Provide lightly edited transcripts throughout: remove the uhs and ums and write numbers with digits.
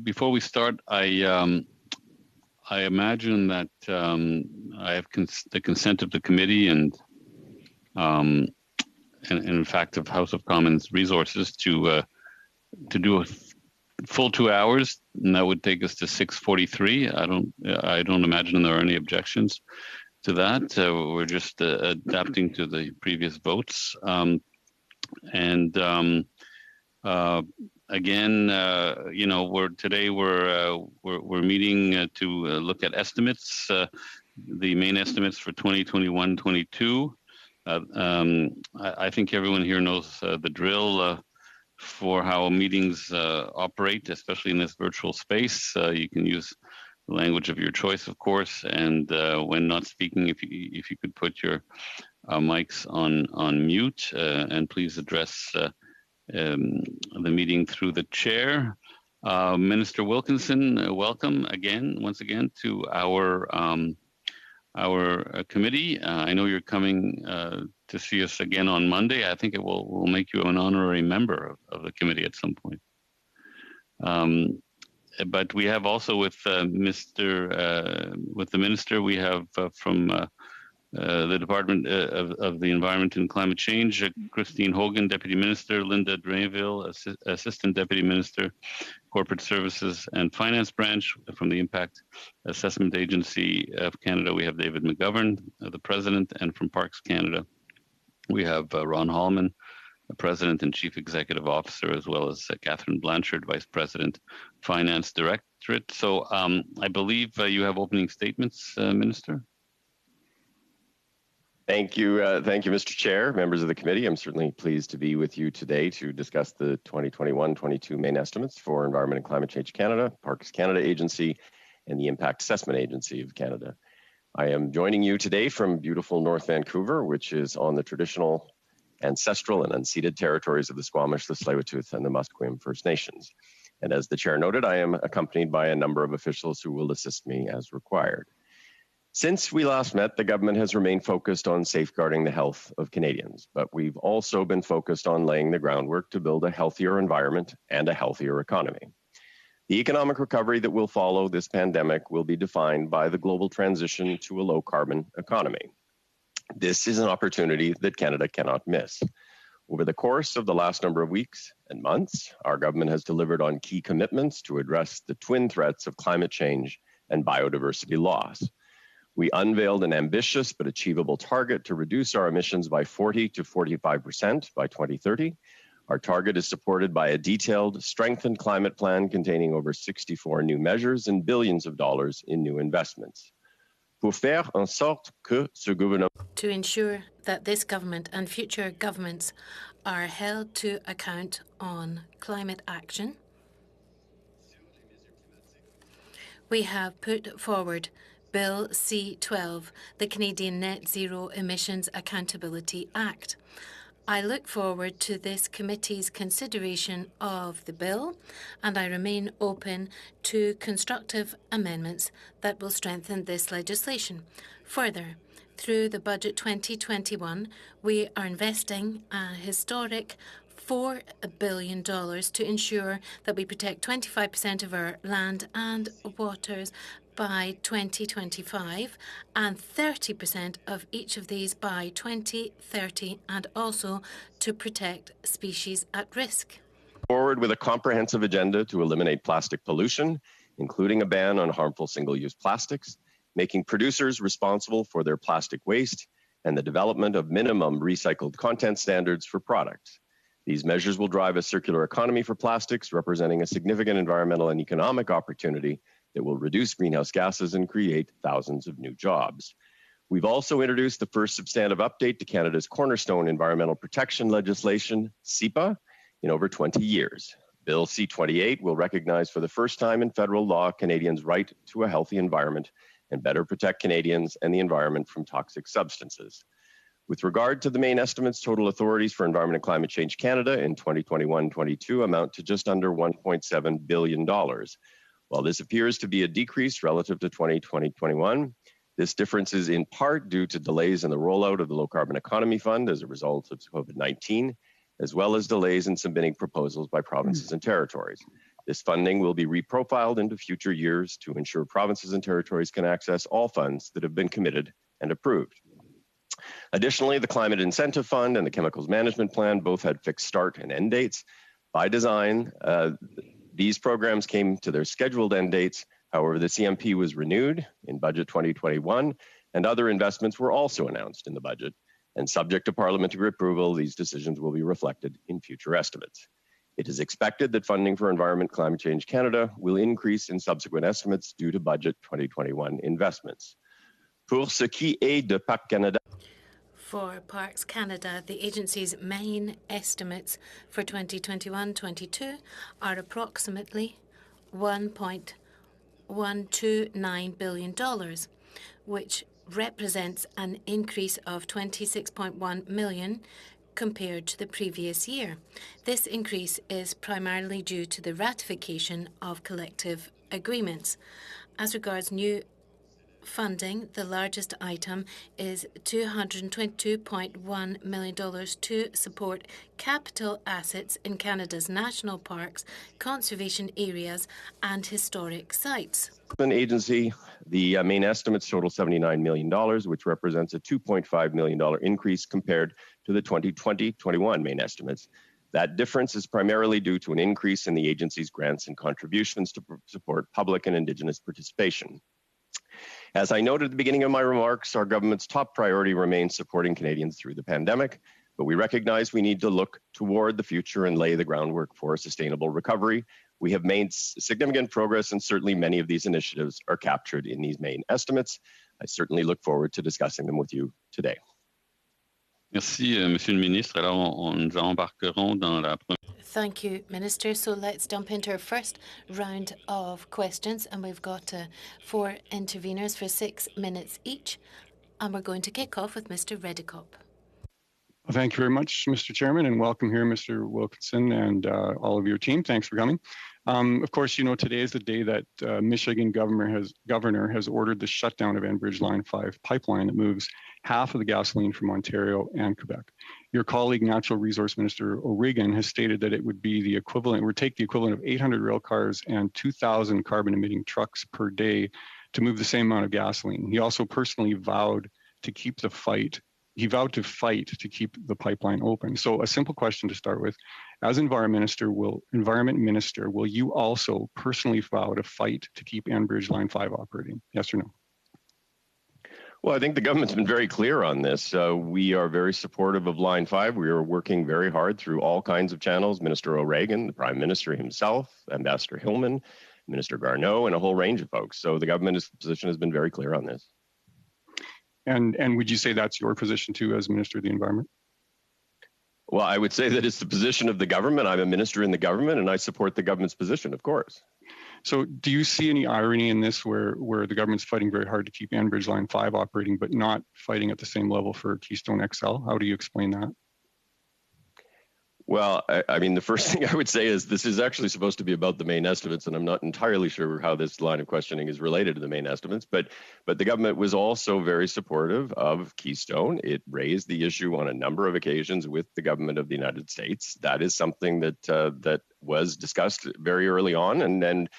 Before we start, I imagine that I have the consent of the committee and in fact of House of Commons Resources to do a full 2 hours, and that would take us to 6:43. I don't imagine there are any objections to that. We're just adapting to the previous votes, again, we're meeting to look at estimates, the main estimates for 2021-22. I think everyone here knows the drill for how meetings operate, especially in this virtual space. You can use the language of your choice, of course, and when not speaking, if you could put your mics on mute, and please address the meeting through the chair. Minister Wilkinson, welcome once again to our committee. I know you're coming to see us again on Monday. I think we'll make you an honorary member of the committee at some point. But we have also with the minister, we have from the Department of the Environment and Climate Change, Christine Hogan, Deputy Minister, Linda Drainville, Assistant Deputy Minister, Corporate Services and Finance Branch. From the Impact Assessment Agency of Canada, we have David McGovern, the President, and from Parks Canada, we have Ron Hallman, the President and Chief Executive Officer, as well as Catherine Blanchard, Vice President, Finance Directorate. So I believe you have opening statements, Minister. Thank you, Mr. Chair, members of the committee. I'm certainly pleased to be with you today to discuss the 2021-22 main estimates for Environment and Climate Change Canada, Parks Canada Agency, and the Impact Assessment Agency of Canada. I am joining you today from beautiful North Vancouver, which is on the traditional, ancestral, and unceded territories of the Squamish, the Tsleil-Waututh, and the Musqueam First Nations. And as the chair noted, I am accompanied by a number of officials who will assist me as required. Since we last met, the government has remained focused on safeguarding the health of Canadians, but we've also been focused on laying the groundwork to build a healthier environment and a healthier economy. The economic recovery that will follow this pandemic will be defined by the global transition to a low-carbon economy. This is an opportunity that Canada cannot miss. Over the course of the last number of weeks and months, our government has delivered on key commitments to address the twin threats of climate change and biodiversity loss. We unveiled an ambitious but achievable target to reduce our emissions by 40 to 45% by 2030. Our target is supported by a detailed, strengthened climate plan containing over 64 new measures and billions of dollars in new investments. To ensure that this government and future governments are held to account on climate action, we have put forward Bill C-12, the Canadian Net Zero Emissions Accountability Act. I look forward to this committee's consideration of the bill, and I remain open to constructive amendments that will strengthen this legislation. Further, through the Budget 2021, we are investing a historic $4 billion to ensure that we protect 25% of our land and waters by 2025 and 30% of each of these by 2030, and also to protect species at risk. Forward with a comprehensive agenda to eliminate plastic pollution, including a ban on harmful single-use plastics, making producers responsible for their plastic waste, and the development of minimum recycled content standards for products. These measures will drive a circular economy for plastics, representing a significant environmental and economic opportunity that will reduce greenhouse gases and create thousands of new jobs. We've also introduced the first substantive update to Canada's cornerstone environmental protection legislation, SEPA, in over 20 years. Bill C-28 will recognize for the first time in federal law Canadians' right to a healthy environment and better protect Canadians and the environment from toxic substances. With regard to the main estimates, total authorities for Environment and Climate Change Canada in 2021-22 amount to just under $1.7 billion. While this appears to be a decrease relative to 2020-21, this difference is in part due to delays in the rollout of the Low Carbon Economy Fund as a result of COVID-19, as well as delays in submitting proposals by provinces and territories. This funding will be reprofiled into future years to ensure provinces and territories can access all funds that have been committed and approved. Additionally, the Climate Incentive Fund and the Chemicals Management Plan both had fixed start and end dates. By design, these programs came to their scheduled end dates. However, the CMP was renewed in Budget 2021, and other investments were also announced in the budget. And subject to parliamentary approval, these decisions will be reflected in future estimates. It is expected that funding for Environment Climate Change Canada will increase in subsequent estimates due to Budget 2021 investments. Pour ce qui est de Parcs Canada. For Parks Canada, the agency's main estimates for 2021-22 are approximately $1.129 billion, which represents an increase of $26.1 million compared to the previous year. This increase is primarily due to the ratification of collective agreements. As regards new funding, the largest item is $222.1 million to support capital assets in Canada's national parks, conservation areas, and historic sites. Agency, the main estimates total $79 million, which represents a $2.5 million increase compared to the 2020-21 main estimates. That difference is primarily due to an increase in the agency's grants and contributions to support public and Indigenous participation. As I noted at the beginning of my remarks, our government's top priority remains supporting Canadians through the pandemic, but we recognize we need to look toward the future and lay the groundwork for a sustainable recovery. We have made significant progress, and certainly many of these initiatives are captured in these main estimates. I certainly look forward to discussing them with you today. Merci, Monsieur le Ministre. Alors, nous embarquerons dans la première. Thank you, Minister. So let's jump into our first round of questions, and we've got 4 interveners for 6 minutes each, and we're going to kick off with Mr. Redekop. Well, thank you very much, Mr. Chairman, and welcome here, Mr. Wilkinson, and all of your team. Thanks for coming. Of course, you know, today is the day that Michigan governor has ordered the shutdown of Enbridge Line 5 pipeline that moves half of the gasoline from Ontario and Quebec. Your colleague, Natural Resource Minister O'Regan, has stated that it would be the equivalent, would take the equivalent of 800 rail cars and 2,000 carbon-emitting trucks per day to move the same amount of gasoline. He also personally vowed to keep the fight. He vowed to fight to keep the pipeline open. So a simple question to start with. As Environment Minister, will you also personally vow to fight to keep Enbridge Line 5 operating? Yes or no? Well, I think the government's been very clear on this. We are very supportive of Line 5. We are working very hard through all kinds of channels. Minister O'Regan, the Prime Minister himself, Ambassador Hillman, Minister Garneau, and a whole range of folks. So the government's position has been very clear on this. And would you say that's your position too as Minister of the Environment? Well, I would say that it's the position of the government. I'm a minister in the government, and I support the government's position, of course. So do you see any irony in this where the government's fighting very hard to keep Enbridge Line 5 operating, but not fighting at the same level for Keystone XL? How do you explain that? Well, I mean, the first thing I would say is this is actually supposed to be about the main estimates, and I'm not entirely sure how this line of questioning is related to the main estimates, but the government was also very supportive of Keystone. It raised the issue on a number of occasions with the government of the United States. That is something that was discussed very early on, and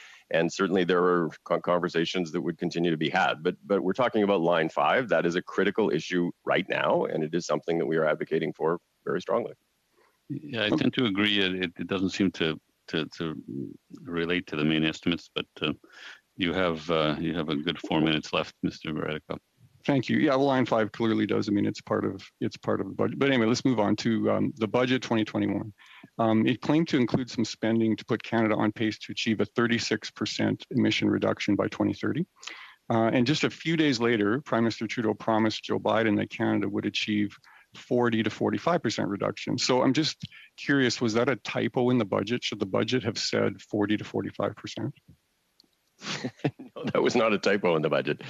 certainly there were conversations that would continue to be had. But we're talking about Line 5. That is a critical issue right now, and it is something that we are advocating for very strongly. Yeah, I tend to agree. It doesn't seem to relate to the main estimates, but you have a good 4 minutes left, Mr. Redekop. Thank you. Yeah, well, Line 5 clearly does. I mean, it's part of the budget. But anyway, let's move on to the budget 2021. It claimed to include some spending to put Canada on pace to achieve a 36% emission reduction by 2030. And just a few days later, Prime Minister Trudeau promised Joe Biden that Canada would achieve 40 to 45% reduction. So I'm just curious, was that a typo in the budget? Should the budget have said 40 to 45%? No, that was not a typo in the budget.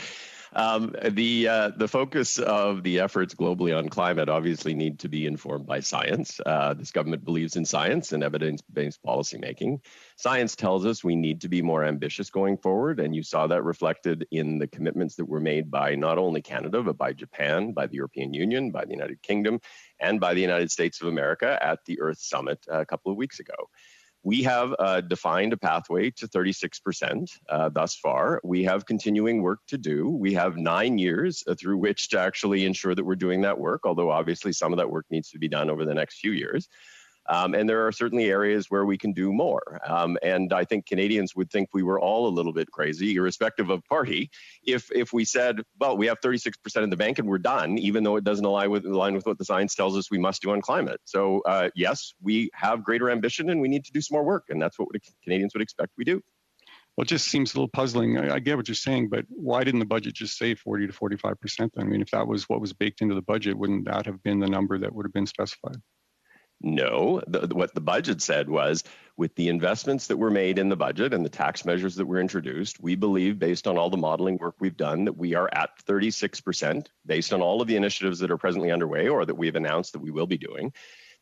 The focus of the efforts globally on climate obviously need to be informed by science. This government believes in science and evidence-based policymaking. Science tells us we need to be more ambitious going forward, and you saw that reflected in the commitments that were made by not only Canada, but by Japan, by the European Union, by the United Kingdom, and by the United States of America at the Earth Summit a couple of weeks ago. We have defined a pathway to 36% thus far. We have continuing work to do. We have 9 years through which to actually ensure that we're doing that work, although obviously some of that work needs to be done over the next few years. And there are certainly areas where we can do more. And I think Canadians would think we were all a little bit crazy, irrespective of party, if we said, well, we have 36% in the bank and we're done, even though it doesn't align with what the science tells us we must do on climate. So yes, we have greater ambition and we need to do some more work. And that's what Canadians would expect we do. Well, it just seems a little puzzling. I get what you're saying, but why didn't the budget just say 40 to 45%? I mean, if that was what was baked into the budget, wouldn't that have been the number that would have been specified? No, what the budget said was, with the investments that were made in the budget and the tax measures that were introduced, we believe, based on all the modeling work we've done, that we are at 36%, based on all of the initiatives that are presently underway or that we've announced that we will be doing.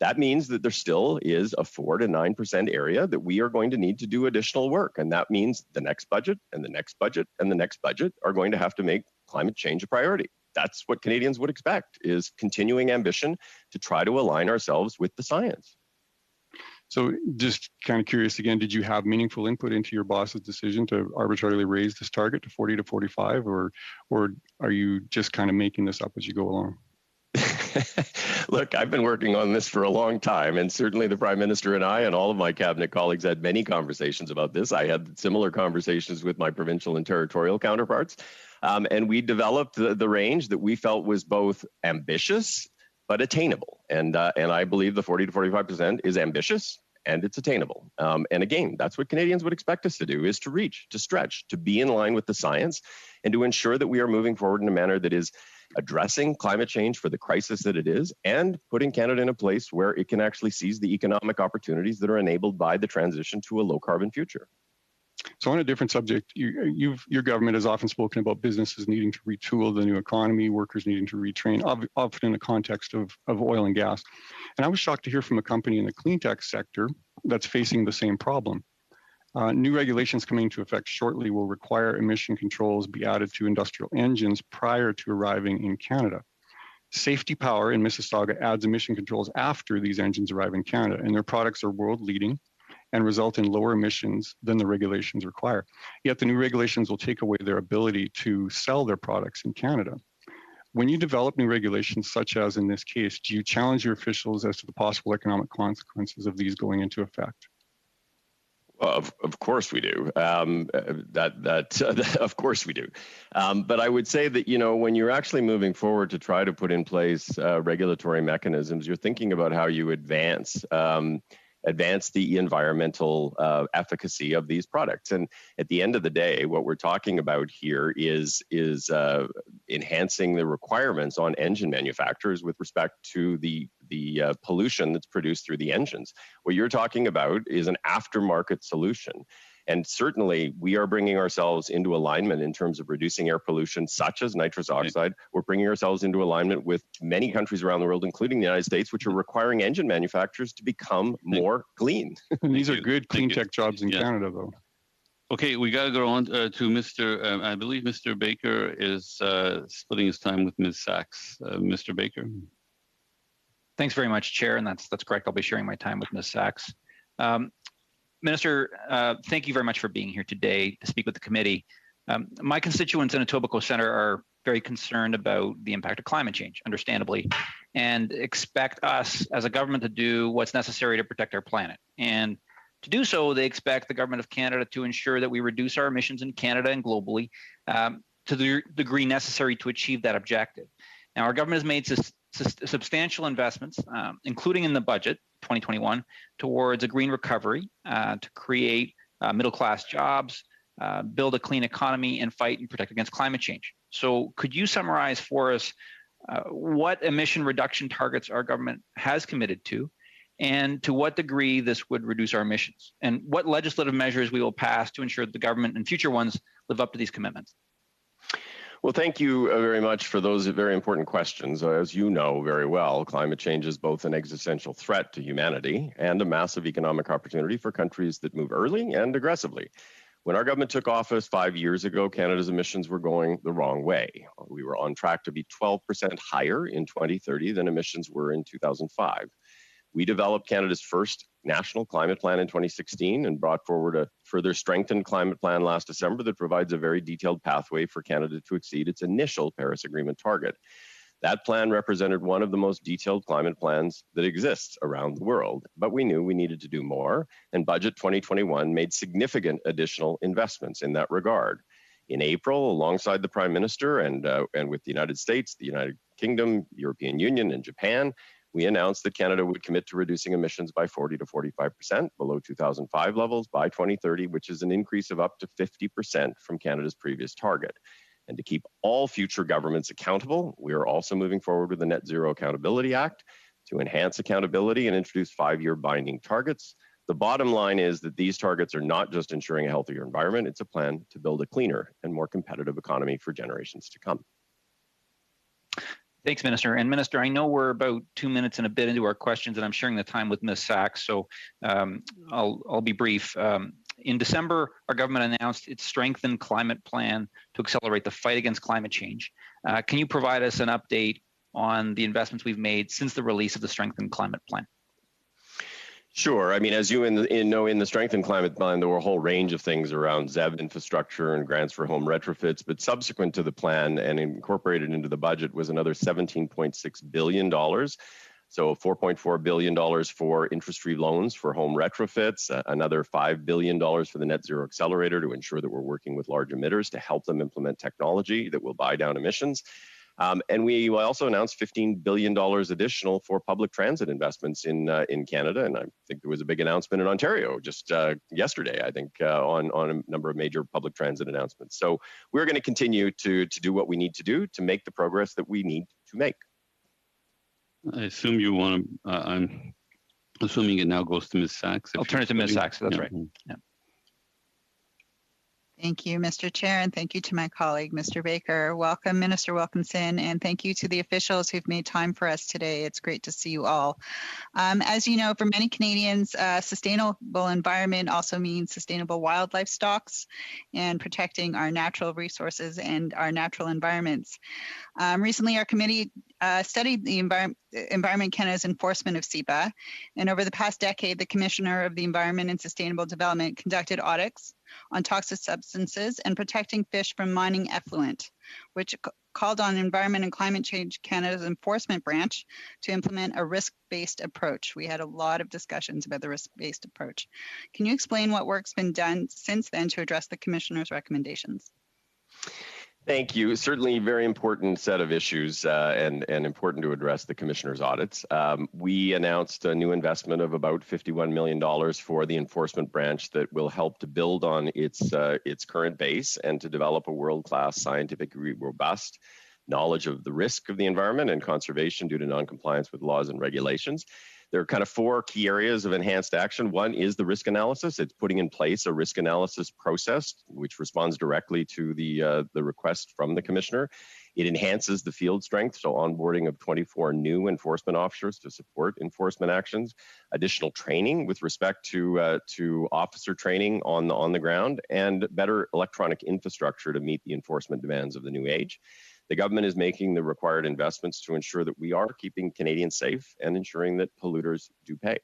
That means that there still is a 4 to 9% area that we are going to need to do additional work. And that means the next budget and the next budget and the next budget are going to have to make climate change a priority. That's what Canadians would expect, is continuing ambition to try to align ourselves with the science. So just kind of curious again, did you have meaningful input into your boss's decision to arbitrarily raise this target to 40 to 45, or are you just kind of making this up as you go along? Look, I've been working on this for a long time, and certainly the Prime Minister and I and all of my cabinet colleagues had many conversations about this. I had similar conversations with my provincial and territorial counterparts, and we developed the range that we felt was both ambitious but attainable. And I believe the 40 to 45% is ambitious and it's attainable. And again, that's what Canadians would expect us to do, is to reach, to stretch, to be in line with the science, and to ensure that we are moving forward in a manner that is addressing climate change for the crisis that it is, and putting Canada in a place where it can actually seize the economic opportunities that are enabled by the transition to a low carbon future. So on a different subject, your government has often spoken about businesses needing to retool the new economy, workers needing to retrain, often in the context of oil and gas. And I was shocked to hear from a company in the clean tech sector that's facing the same problem. New regulations coming into effect shortly will require emission controls be added to industrial engines prior to arriving in Canada. Safety Power in Mississauga adds emission controls after these engines arrive in Canada, and their products are world leading and result in lower emissions than the regulations require. Yet the new regulations will take away their ability to sell their products in Canada. When you develop new regulations, such as in this case, do you challenge your officials as to the possible economic consequences of these going into effect? Of course we do. Of course we do. But I would say that, when you're actually moving forward to try to put in place regulatory mechanisms, you're thinking about how you advance the environmental efficacy of these products. And at the end of the day, what we're talking about here is enhancing the requirements on engine manufacturers with respect to the pollution that's produced through the engines. What you're talking about is an aftermarket solution. And certainly, we are bringing ourselves into alignment in terms of reducing air pollution, such as nitrous oxide. We're bringing ourselves into alignment with many countries around the world, including the United States, which are requiring engine manufacturers to become more clean. And these are good clean tech jobs in Canada, though. Okay, we got to go on to Mr. I believe Mr. Baker is splitting his time with Ms. Sachs. Mr. Baker. Thanks very much, Chair, and that's correct. I'll be sharing my time with Ms. Sachs. Minister, thank you very much for being here today to speak with the committee. My constituents in Etobicoke Centre are very concerned about the impact of climate change, understandably, and expect us as a government to do what's necessary to protect our planet. And to do so, they expect the government of Canada to ensure that we reduce our emissions in Canada and globally to the degree necessary to achieve that objective. Now, our government has made substantial investments, including in the budget, 2021, towards a green recovery to create middle-class jobs, build a clean economy, and fight and protect against climate change. So could you summarize for us what emission reduction targets our government has committed to, and to what degree this would reduce our emissions, and what legislative measures we will pass to ensure that the government and future ones live up to these commitments? Well, thank you very much for those very important questions. As you know very well, climate change is both an existential threat to humanity and a massive economic opportunity for countries that move early and aggressively. When our government took office 5 years ago, Canada's emissions were going the wrong way. We were on track to be 12% higher in 2030 than emissions were in 2005. We developed Canada's first national climate plan in 2016 and brought forward a further strengthened climate plan last December that provides a very detailed pathway for Canada to exceed its initial Paris Agreement target. That plan represented one of the most detailed climate plans that exists around the world, but we knew we needed to do more, and Budget 2021 made significant additional investments in that regard. In April, alongside the Prime Minister and with the United States, the United Kingdom, European Union, and Japan, we announced that Canada would commit to reducing emissions by 40 to 45% below 2005 levels by 2030, which is an increase of up to 50% from Canada's previous target. And to keep all future governments accountable, we are also moving forward with the Net Zero Accountability Act to enhance accountability and introduce 5-year binding targets. The bottom line is that these targets are not just ensuring a healthier environment, it's a plan to build a cleaner and more competitive economy for generations to come. Thanks, Minister. And Minister, I know we're about 2 minutes and a bit into our questions, and I'm sharing the time with Ms. Sachs, so I'll be brief. In December, our government announced its strengthened climate plan to accelerate the fight against climate change. Can you provide us an update on the investments we've made since the release of the strengthened climate plan? Sure. I mean, as you know, in the strengthened climate plan, there were a whole range of things around ZEB infrastructure and grants for home retrofits. But subsequent to the plan and incorporated into the budget was another $17.6 billion. So $4.4 billion for interest-free loans for home retrofits, another $5 billion for the Net Zero Accelerator to ensure that we're working with large emitters to help them implement technology that will buy down emissions. And we also announced $15 billion additional for public transit investments in Canada. And I think there was a big announcement in Ontario just yesterday, I think, on a number of major public transit announcements. So we're going to continue to do what we need to do to make the progress that we need to make. I assume you want to, I'm assuming it now goes to Ms. Sachs. I'll turn it to Ms. Sachs, that's right. Yeah. Thank you, Mr. Chair, and thank you to my colleague, Mr. Baker. Welcome, Minister Wilkinson, and thank you to the officials who've made time for us today. It's great to see you all. As you know, for many Canadians, sustainable environment also means sustainable wildlife stocks and protecting our natural resources and our natural environments. Recently, our committee studied the Environment Canada's enforcement of CEPA, and over the past decade, the Commissioner of the Environment and Sustainable Development conducted audits on toxic substances and protecting fish from mining effluent, which called on Environment and Climate Change Canada's enforcement branch to implement a risk-based approach. We had a lot of discussions about the risk-based approach. Can you explain what work's been done since then to address the Commissioner's recommendations? Thank you. Certainly a very important set of issues and important to address the Commissioner's audits. We announced a new investment of about $51 million for the enforcement branch that will help to build on its current base and to develop a world-class, scientifically robust knowledge of the risk of the environment and conservation due to non-compliance with laws and regulations. There are kind of 4 key areas of enhanced action. One is the risk analysis. It's putting in place a risk analysis process which responds directly to the request from the Commissioner. It enhances the field strength, so onboarding of 24 new enforcement officers to support enforcement actions, additional training with respect to officer training on the ground, and better electronic infrastructure to meet the enforcement demands of the new age. The government is making the required investments to ensure that we are keeping Canadians safe and ensuring that polluters do pay.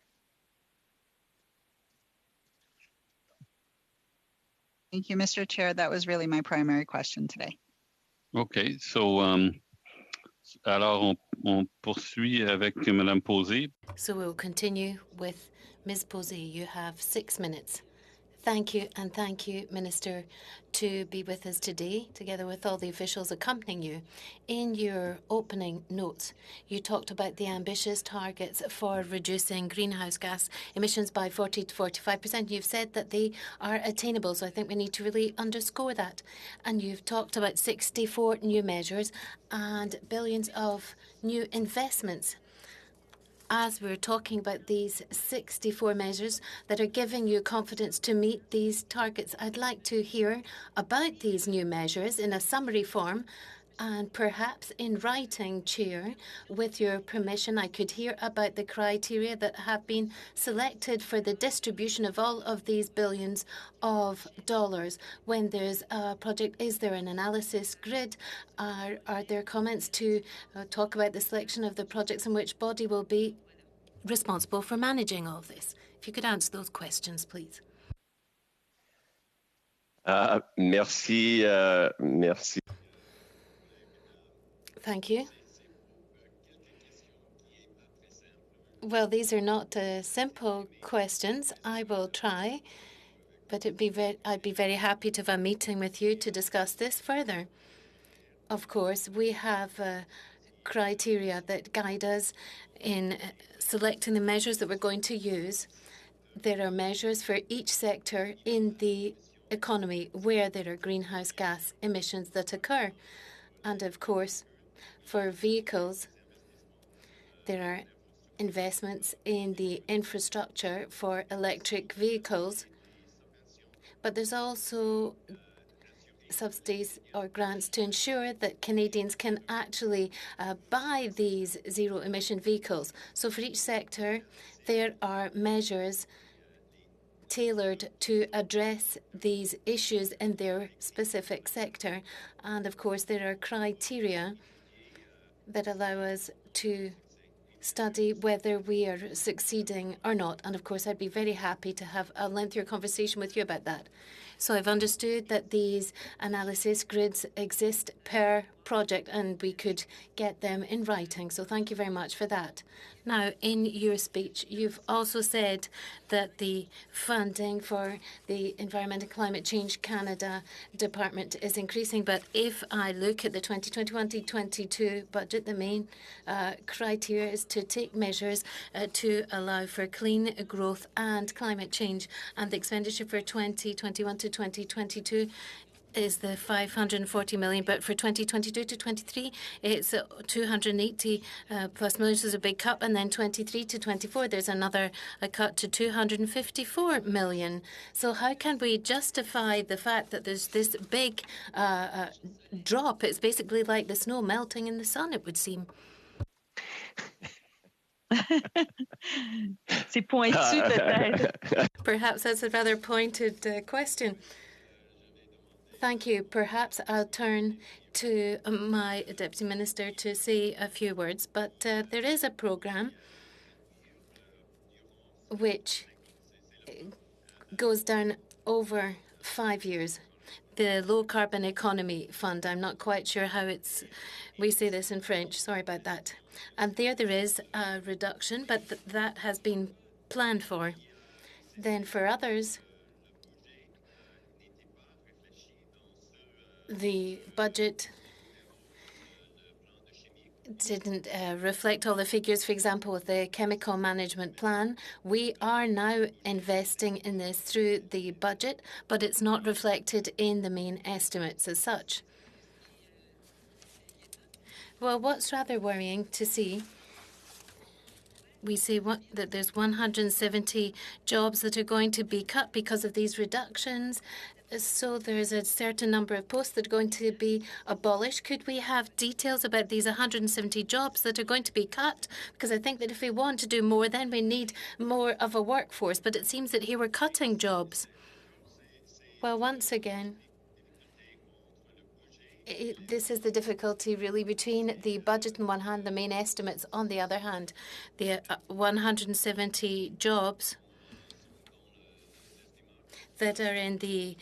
Thank you, Mr. Chair. That was really my primary question today. Okay, so alors on poursuit avec Madame Posé. So we'll continue with Ms. Posé. You have 6 minutes. Thank you, and thank you, Minister, to be with us today, together with all the officials accompanying you. In your opening notes, you talked about the ambitious targets for reducing greenhouse gas emissions by 40 to 45%. You've said that they are attainable, so I think we need to really underscore that. And you've talked about 64 new measures and billions of new investments. as we're talking about these 64 measures that are giving you confidence to meet these targets, I'd like to hear about these new measures in a summary form. And perhaps in writing, Chair, with your permission, I could hear about the criteria that have been selected for the distribution of all of these billions of dollars. When there's a project, is there an analysis grid? Are there comments to talk about the selection of the projects and which body will be responsible for managing all of this? If you could answer those questions, please. Merci. Merci. Thank you. Well, these are not simple questions. I will try, but I'd be very happy to have a meeting with you to discuss this further. Of course, we have criteria that guide us in selecting the measures that we're going to use. There are measures for each sector in the economy where there are greenhouse gas emissions that occur. And of course, for vehicles, there are investments in the infrastructure for electric vehicles, but there's also subsidies or grants to ensure that Canadians can actually buy these zero-emission vehicles. So for each sector, there are measures tailored to address these issues in their specific sector. And of course, there are criteria that allow us to study whether we are succeeding or not. And of course, I'd be very happy to have a lengthier conversation with you about that. So I've understood that these analysis grids exist per project and we could get them in writing. So thank you very much for that. Now, in your speech, you've also said that the funding for the Environment and Climate Change Canada Department is increasing. But if I look at the 2020-2022 budget, the main criteria is to take measures to allow for clean growth and climate change. And the expenditure for 2021 to 2022 is the 540 million, but for 2022 to 23, it's 280 plus million, so there's a big cut, and then 23 to 24, there's another cut to 254 million. So how can we justify the fact that there's this big drop? It's basically like the snow melting in the sun, it would seem. C'est pointu peut-être. Perhaps that's a rather pointed question. Thank you. Perhaps I'll turn to my Deputy Minister to say a few words, but there is a programme which goes down over 5 years. The Low Carbon Economy Fund, I'm not quite sure how we say this in French, sorry about that. And there is a reduction, but that has been planned for. Then for others, the budget didn't reflect all the figures. For example, with the chemical management plan, we are now investing in this through the budget, but it's not reflected in the main estimates as such. Well, what's rather worrying to see, we see that there's 170 jobs that are going to be cut because of these reductions. So there's a certain number of posts that are going to be abolished. Could we have details about these 170 jobs that are going to be cut? Because I think that if we want to do more, then we need more of a workforce. But it seems that here we're cutting jobs. Well, once again, this is the difficulty really between the budget on one hand, the main estimates on the other hand. The 170 jobs that are in the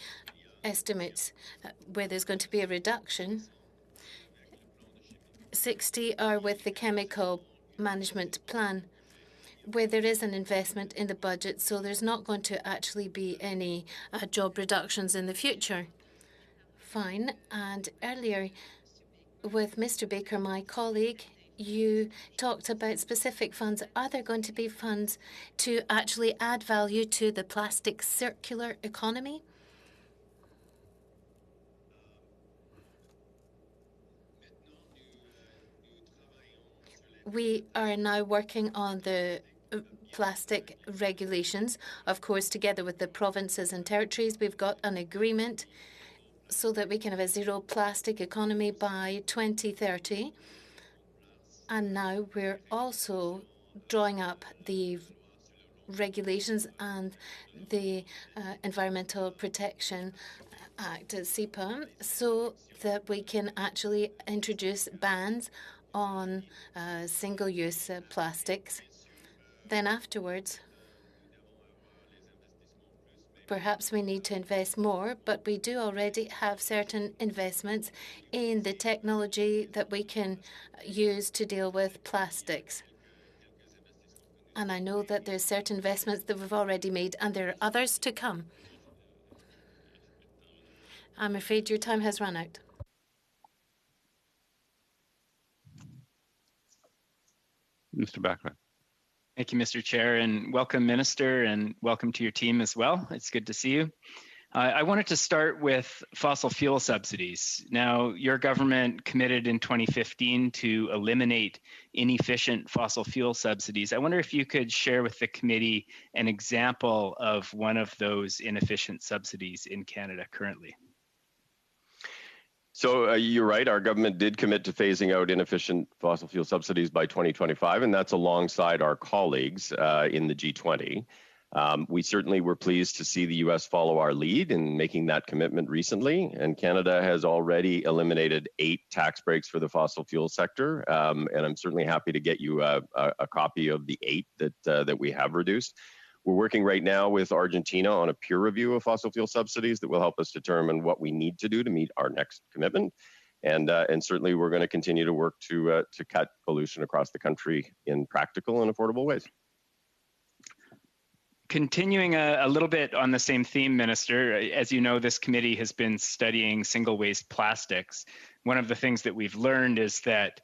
estimates where there's going to be a reduction. 60 are with the chemical management plan, where there is an investment in the budget, so there's not going to actually be any job reductions in the future. Fine. And earlier with Mr. Baker, my colleague, you talked about specific funds. Are there going to be funds to actually add value to the plastic circular economy? We are now working on the plastic regulations. Of course, together with the provinces and territories, we've got an agreement so that we can have a zero plastic economy by 2030. And now we're also drawing up the regulations and the Environmental Protection Act, CEPA, so that we can actually introduce bans on single-use plastics. Then afterwards, perhaps we need to invest more, but we do already have certain investments in the technology that we can use to deal with plastics. And I know that there's certain investments that we've already made, and there are others to come. I'm afraid your time has run out. Mr. Baccarat. Thank you, Mr. Chair, and welcome, Minister, and welcome to your team as well. It's good to see you. I wanted to start with fossil fuel subsidies. Now, your government committed in 2015 to eliminate inefficient fossil fuel subsidies. I wonder if you could share with the committee an example of one of those inefficient subsidies in Canada currently. So you're right, our government did commit to phasing out inefficient fossil fuel subsidies by 2025, and that's alongside our colleagues in the G20. We certainly were pleased to see the US follow our lead in making that commitment recently, and Canada has already eliminated 8 tax breaks for the fossil fuel sector, and I'm certainly happy to get you a copy of the 8 that we have reduced. We're working right now with Argentina on a peer review of fossil fuel subsidies that will help us determine what we need to do to meet our next commitment. And certainly we're going to continue to work to cut pollution across the country in practical and affordable ways. Continuing a little bit on the same theme, Minister, as you know, this committee has been studying single-use plastics. One of the things that we've learned is that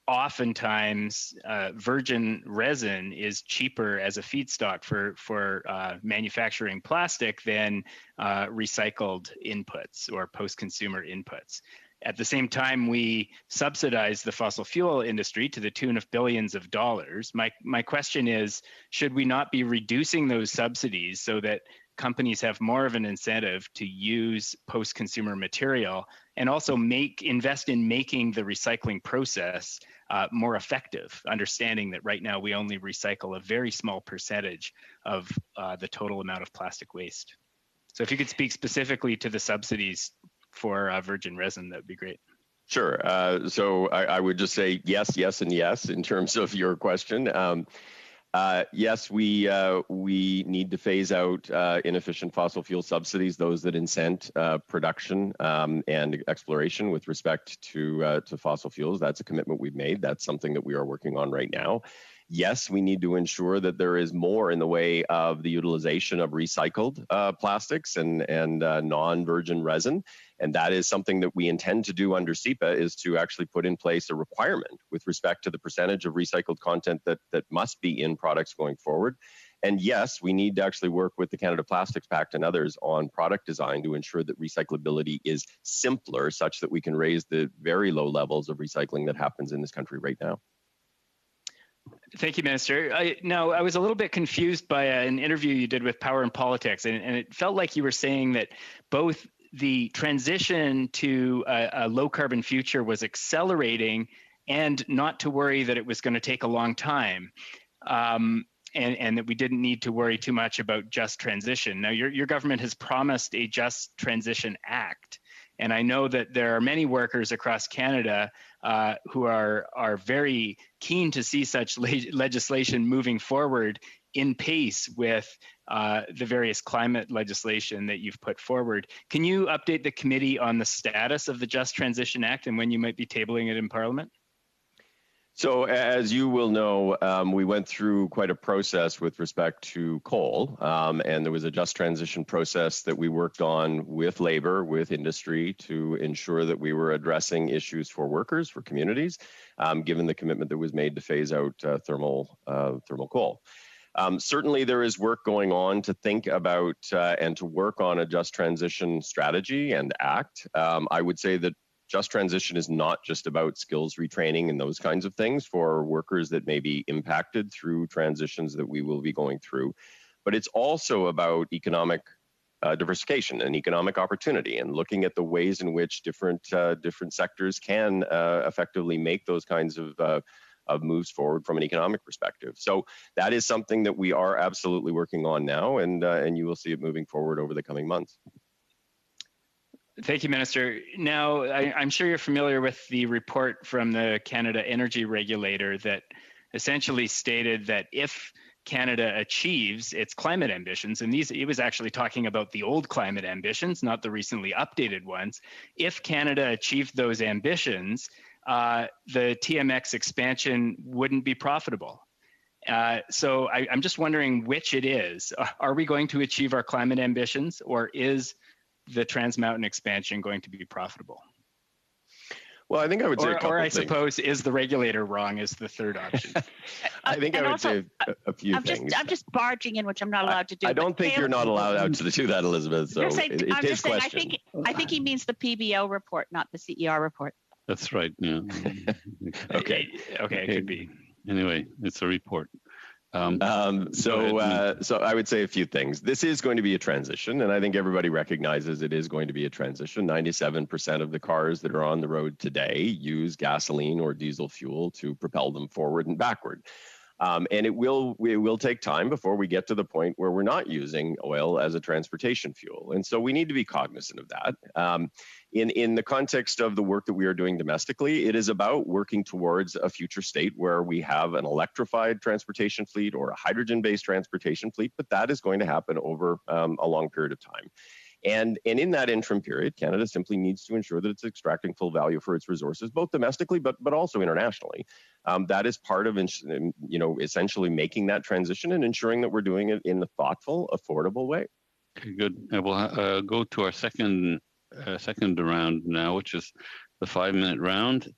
oftentimes virgin resin is cheaper as a feedstock for manufacturing plastic than recycled inputs or post-consumer inputs. At the same time, we subsidize the fossil fuel industry to the tune of billions of dollars. My question is, should we not be reducing those subsidies so that companies have more of an incentive to use post-consumer material and also invest in making the recycling process more effective, understanding that right now we only recycle a very small percentage of the total amount of plastic waste? So if you could speak specifically to the subsidies for virgin resin, that would be great. Sure. So I would just say yes, yes, and yes in terms of your question. Yes, we need to phase out inefficient fossil fuel subsidies, those that incent production and exploration with respect to fossil fuels. That's a commitment we've made. That's something that we are working on right now. Yes, we need to ensure that there is more in the way of the utilization of recycled plastics and non-virgin resin. And that is something that we intend to do under CEPA, is to actually put in place a requirement with respect to the percentage of recycled content that must be in products going forward. And yes, we need to actually work with the Canada Plastics Pact and others on product design to ensure that recyclability is simpler, such that we can raise the very low levels of recycling that happens in this country right now. Thank you, Minister. I was a little bit confused by an interview you did with Power and Politics, and it felt like you were saying that both the transition to a low carbon future was accelerating and not to worry that it was going to take a long time, and that we didn't need to worry too much about just transition. Now, your government has promised a Just Transition Act, and I know that there are many workers across Canada who are very keen to see such legislation moving forward in pace with the various climate legislation that you've put forward. Can you update the committee on the status of the Just Transition Act and when you might be tabling it in Parliament? So as you will know, we went through quite a process with respect to coal, and there was a just transition process that we worked on with labor, with industry, to ensure that we were addressing issues for workers, for communities, given the commitment that was made to phase out thermal coal. Certainly there is work going on to think about and to work on a just transition strategy and act. I would say that just transition is not just about skills retraining and those kinds of things for workers that may be impacted through transitions that we will be going through, but it's also about economic diversification and economic opportunity, and looking at the ways in which different sectors can effectively make those kinds of moves forward from an economic perspective. So that is something that we are absolutely working on now, and you will see it moving forward over the coming months. Thank you, Minister. Now, I'm sure you're familiar with the report from the Canada Energy Regulator that essentially stated that if Canada achieves its climate ambitions, and it was actually talking about the old climate ambitions, not the recently updated ones. If Canada achieved those ambitions, the TMX expansion wouldn't be profitable. So I'm just wondering which it is. Are we going to achieve our climate ambitions, or is the Trans Mountain expansion going to be profitable? Well, I think I would say suppose, is the regulator wrong is the third option. I think I would say a few things. I'm just barging in, which I'm not allowed to do. I don't think you're not allowed to do that, Elizabeth. So I'm just saying, I think he means the PBO report, not the CER report. That's right. Yeah. Okay, it could be. Anyway, it's a report. So I would say a few things. This is going to be a transition, and I think everybody recognizes it is going to be a transition. 97% of the cars that are on the road today use gasoline or diesel fuel to propel them forward and backward. And it will take time before we get to the point where we're not using oil as a transportation fuel. And so we need to be cognizant of that. In the context of the work that we are doing domestically, it is about working towards a future state where we have an electrified transportation fleet or a hydrogen-based transportation fleet, but that is going to happen over a long period of time. And in that interim period, Canada simply needs to ensure that it's extracting full value for its resources, both domestically, but also internationally. That is part of, essentially making that transition and ensuring that we're doing it in a thoughtful, affordable way. Okay, good. We'll go to our second round now, which is the 5-minute round.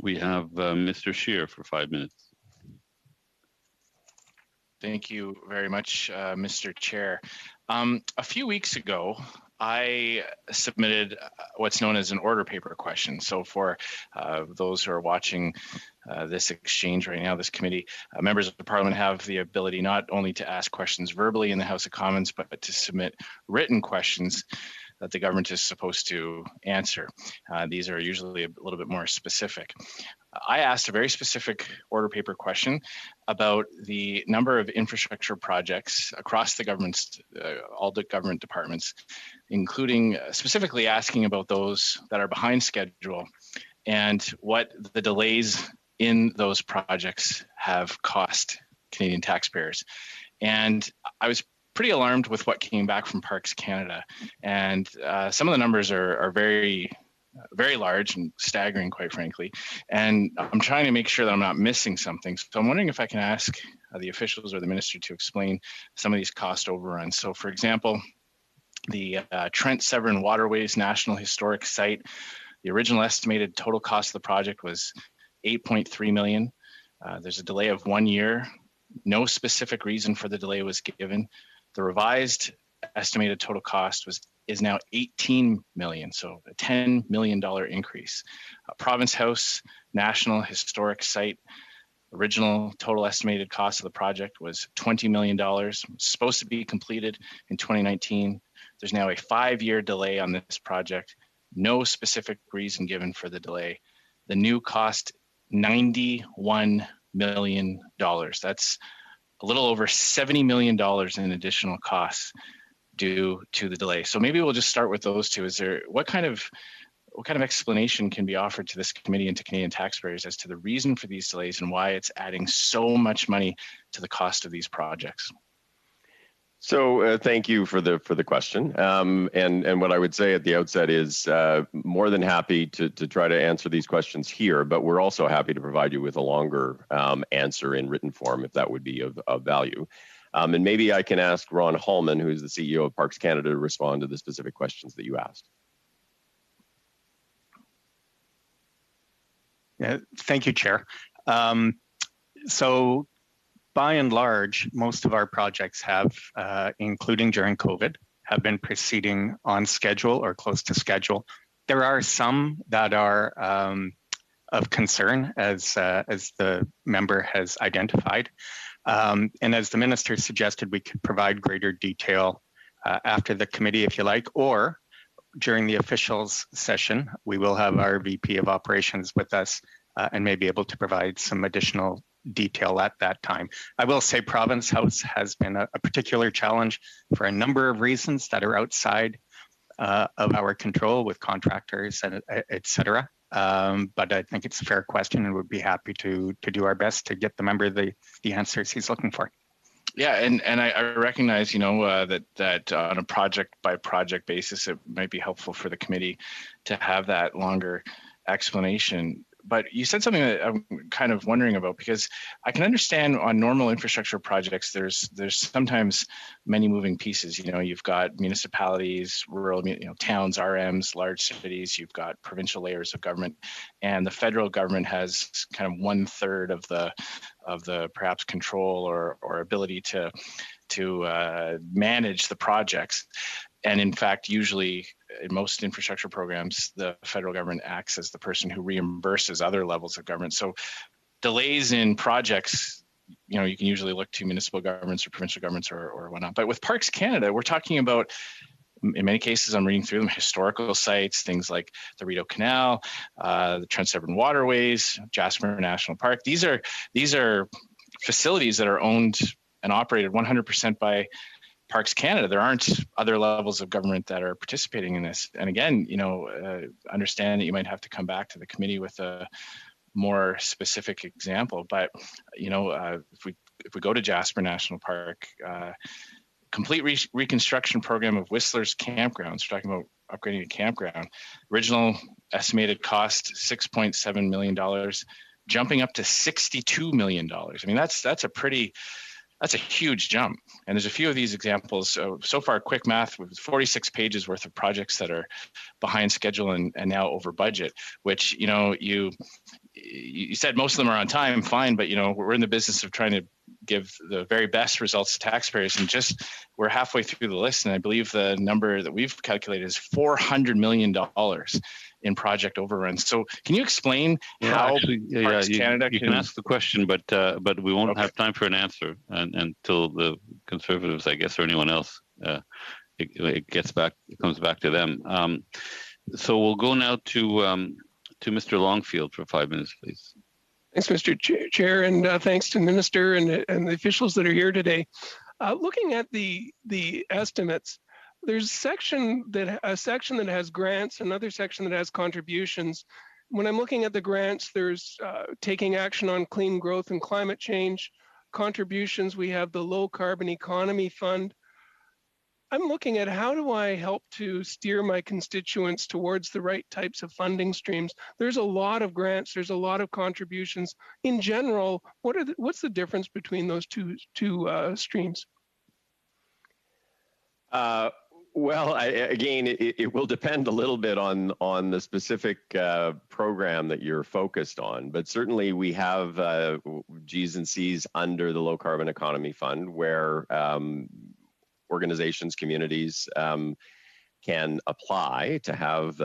We have Mr. Scheer for 5 minutes. Thank you very much, Mr. Chair. A few weeks ago, I submitted what's known as an order paper question. So for those who are watching this exchange right now, this committee, members of the Parliament have the ability not only to ask questions verbally in the House of Commons, but to submit written questions that the government is supposed to answer. These are usually a little bit more specific. I asked a very specific order paper question about the number of infrastructure projects across the government's, all the government departments, including specifically asking about those that are behind schedule and what the delays in those projects have cost Canadian taxpayers. And I was pretty alarmed with what came back from Parks Canada. And some of the numbers are very large and staggering, quite frankly. And I'm trying to make sure that I'm not missing something. So I'm wondering if I can ask the officials or the minister to explain some of these cost overruns. So for example, the Trent Severn Waterways National Historic Site, the original estimated total cost of the project was $8.3 million. There's a delay of 1 year. No specific reason for the delay was given. The revised estimated total cost is now $18 million, so a $10 million increase. Province House National Historic Site, original total estimated cost of the project was $20 million. It's supposed to be completed in 2019. There's now a 5-year delay on this project. No specific reason given for the delay. The new cost, $91 million. That's a little over $70 million in additional costs due to the delay. So maybe we'll just start with those two. What kind of explanation can be offered to this committee and to Canadian taxpayers as to the reason for these delays and why it's adding so much money to the cost of these projects? So thank you for the question. And what I would say at the outset is more than happy to try to answer these questions here, but we're also happy to provide you with a longer answer in written form if that would be of value. And maybe I can ask Ron Hallman, who's the CEO of Parks Canada, to respond to the specific questions that you asked. Yeah, thank you, Chair. So by and large, most of our projects have, including during COVID, have been proceeding on schedule or close to schedule. There are some that are of concern, as the member has identified. And as the minister suggested, we could provide greater detail after the committee, if you like, or during the officials session, we will have our VP of Operations with us and may be able to provide some additional detail at that time. I will say Province House has been a particular challenge for a number of reasons that are outside of our control with contractors and et cetera. But I think it's a fair question and would be happy to do our best to get the member the answers he's looking for. Yeah, and I recognize, that on a project by project basis, it might be helpful for the committee to have that longer explanation. But you said something that I'm kind of wondering about, because I can understand on normal infrastructure projects, there's sometimes many moving pieces. You've got municipalities, rural, towns, RMs, large cities. You've got provincial layers of government, and the federal government has kind of 1/3 of the perhaps control or ability to manage the projects. And in fact, usually in most infrastructure programs, the federal government acts as the person who reimburses other levels of government. So delays in projects, you can usually look to municipal governments or provincial governments or whatnot. But with Parks Canada, we're talking about, in many cases, I'm reading through them, historical sites, things like the Rideau Canal, the Trent Severn Waterways, Jasper National Park. These are facilities that are owned and operated 100% by Parks Canada. There aren't other levels of government that are participating in this. And again, understand that you might have to come back to the committee with a more specific example. But if we go to Jasper National Park, complete reconstruction program of Whistler's campgrounds. We're talking about upgrading a campground. Original estimated cost $6.7 million, jumping up to $62 million. I mean, that's a huge jump. And there's a few of these examples. So far, quick math, with 46 pages worth of projects that are behind schedule and now over budget, which, you said most of them are on time, fine, but, we're in the business of trying to give the very best results to taxpayers. And we're halfway through the list. And I believe the number that we've calculated is $400 million in project overruns. So can you explain how Parks Canada can ask the question, but we won't have time for an answer until the Conservatives, I guess, or anyone else, it comes back to them. So we'll go now to Mr. Longfield for 5 minutes, please. Thanks, Mr. Chair, and thanks to Minister and the officials that are here today. Looking at the estimates, there's a section that has grants, another section that has contributions. When I'm looking at the grants, there's taking action on clean growth and climate change. Contributions, we have the Low Carbon Economy Fund. I'm looking at how do I help to steer my constituents towards the right types of funding streams. There's a lot of grants, there's a lot of contributions. In general, what's the difference between those two streams? Well, again, it will depend a little bit on the specific program that you're focused on, but certainly we have G's and C's under the Low Carbon Economy Fund, where organizations, communities can apply to have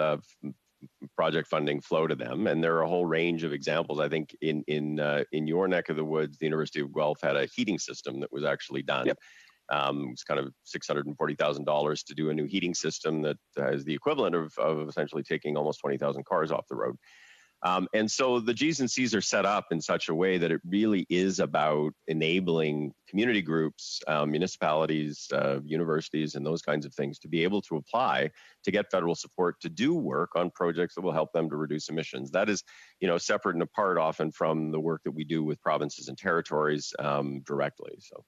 project funding flow to them, and there are a whole range of examples. I think in your neck of the woods, the University of Guelph had a heating system that was actually done. Yep. It's kind of $640,000 to do a new heating system that is the equivalent of essentially taking almost 20,000 cars off the road. And so the G's and C's are set up in such a way that it really is about enabling community groups, municipalities, universities, and those kinds of things to be able to apply to get federal support to do work on projects that will help them to reduce emissions. That is, separate and apart often from the work that we do with provinces and territories directly. So.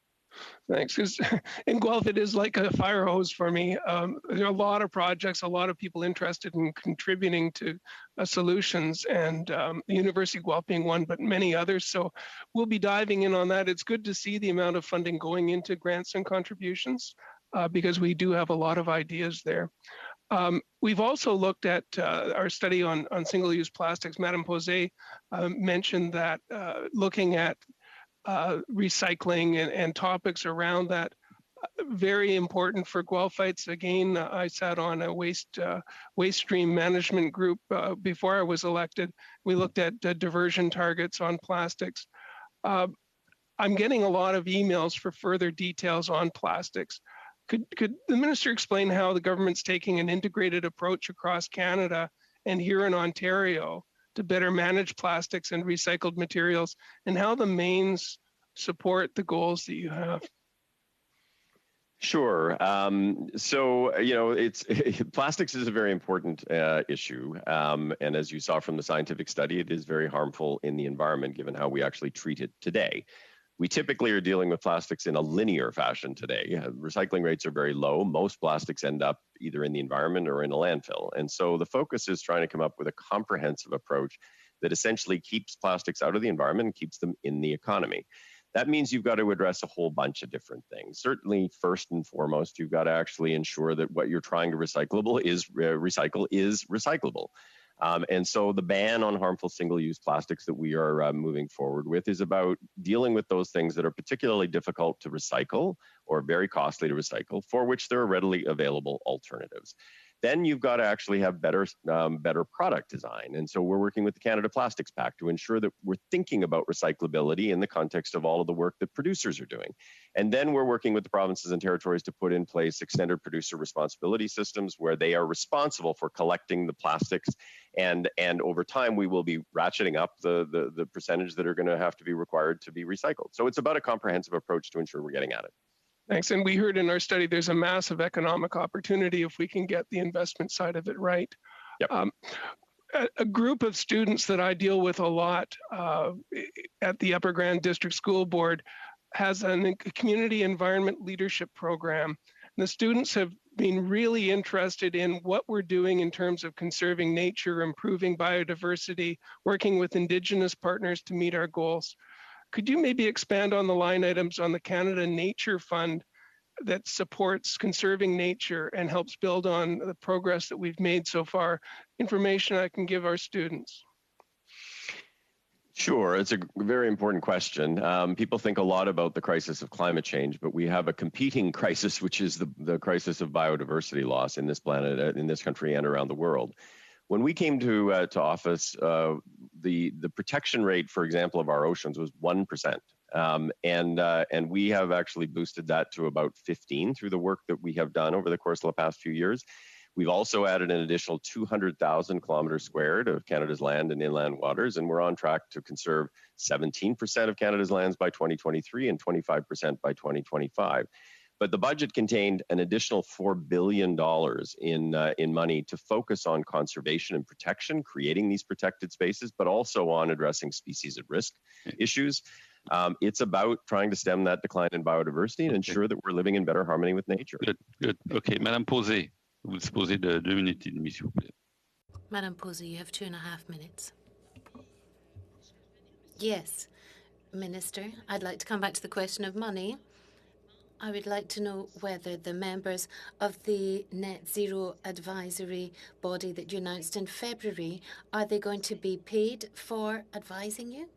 Thanks. Because in Guelph, it is like a fire hose for me. There are a lot of projects, a lot of people interested in contributing to solutions, and the University of Guelph being one, but many others. So we'll be diving in on that. It's good to see the amount of funding going into grants and contributions because we do have a lot of ideas there. We've also looked at our study on single-use plastics. Madame Posey mentioned that looking at recycling and topics around that. very important for Guelphites. Again, I sat on a waste stream management group before I was elected. We looked at diversion targets on plastics. I'm getting a lot of emails for further details on plastics. Could the minister explain how the government's taking an integrated approach across Canada and here in Ontario to better manage plastics and recycled materials, and how the mains support the goals that you have? Sure. So, it's plastics is a very important issue. And as you saw from the scientific study, it is very harmful in the environment, given how we actually treat it today. We typically are dealing with plastics in a linear fashion today. Recycling rates are very low. Most plastics end up either in the environment or in a landfill. And so the focus is trying to come up with a comprehensive approach that essentially keeps plastics out of the environment and keeps them in the economy. That means you've got to address a whole bunch of different things. Certainly, first and foremost, you've got to actually ensure that what you're trying to recycle is recyclable. And so the ban on harmful single-use plastics that we are moving forward with is about dealing with those things that are particularly difficult to recycle or very costly to recycle, for which there are readily available alternatives. Then you've got to actually have better product design. And so we're working with the Canada Plastics Pact to ensure that we're thinking about recyclability in the context of all of the work that producers are doing. And then we're working with the provinces and territories to put in place extended producer responsibility systems where they are responsible for collecting the plastics. And over time, we will be ratcheting up the percentage that are going to have to be required to be recycled. So it's about a comprehensive approach to ensure we're getting at it. Thanks. And we heard in our study there's a massive economic opportunity if we can get the investment side of it right. Yep. A group of students that I deal with a lot at the Upper Grand District School Board has a community environment leadership program. And the students have been really interested in what we're doing in terms of conserving nature, improving biodiversity, working with Indigenous partners to meet our goals. Could you maybe expand on the line items on the Canada Nature Fund that supports conserving nature and helps build on the progress that we've made so far? Information I can give our students. Sure, it's a very important question. People think a lot about the crisis of climate change, but we have a competing crisis, which is the crisis of biodiversity loss in this planet, in this country, and around the world. When we came to office, the protection rate, for example, of our oceans was 1%. And we have actually boosted that to about 15 through the work that we have done over the course of the past few years. We've also added an additional 200,000 kilometers squared of Canada's land and inland waters, and we're on track to conserve 17% of Canada's lands by 2023 and 25% by 2025. But the budget contained an additional $4 billion in money to focus on conservation and protection, creating these protected spaces, but also on addressing species at risk issues. It's about trying to stem that decline in biodiversity and ensure that we're living in better harmony with nature. Good. Okay, Madame Posé, vous disposez de 2 minutes et demie, s'il vous plaît. Madame Posé, you have 2.5 minutes. Yes, Minister, I'd like to come back to the question of money. I would like to know whether the members of the Net Zero Advisory Body that you announced in February, are they going to be paid for advising you?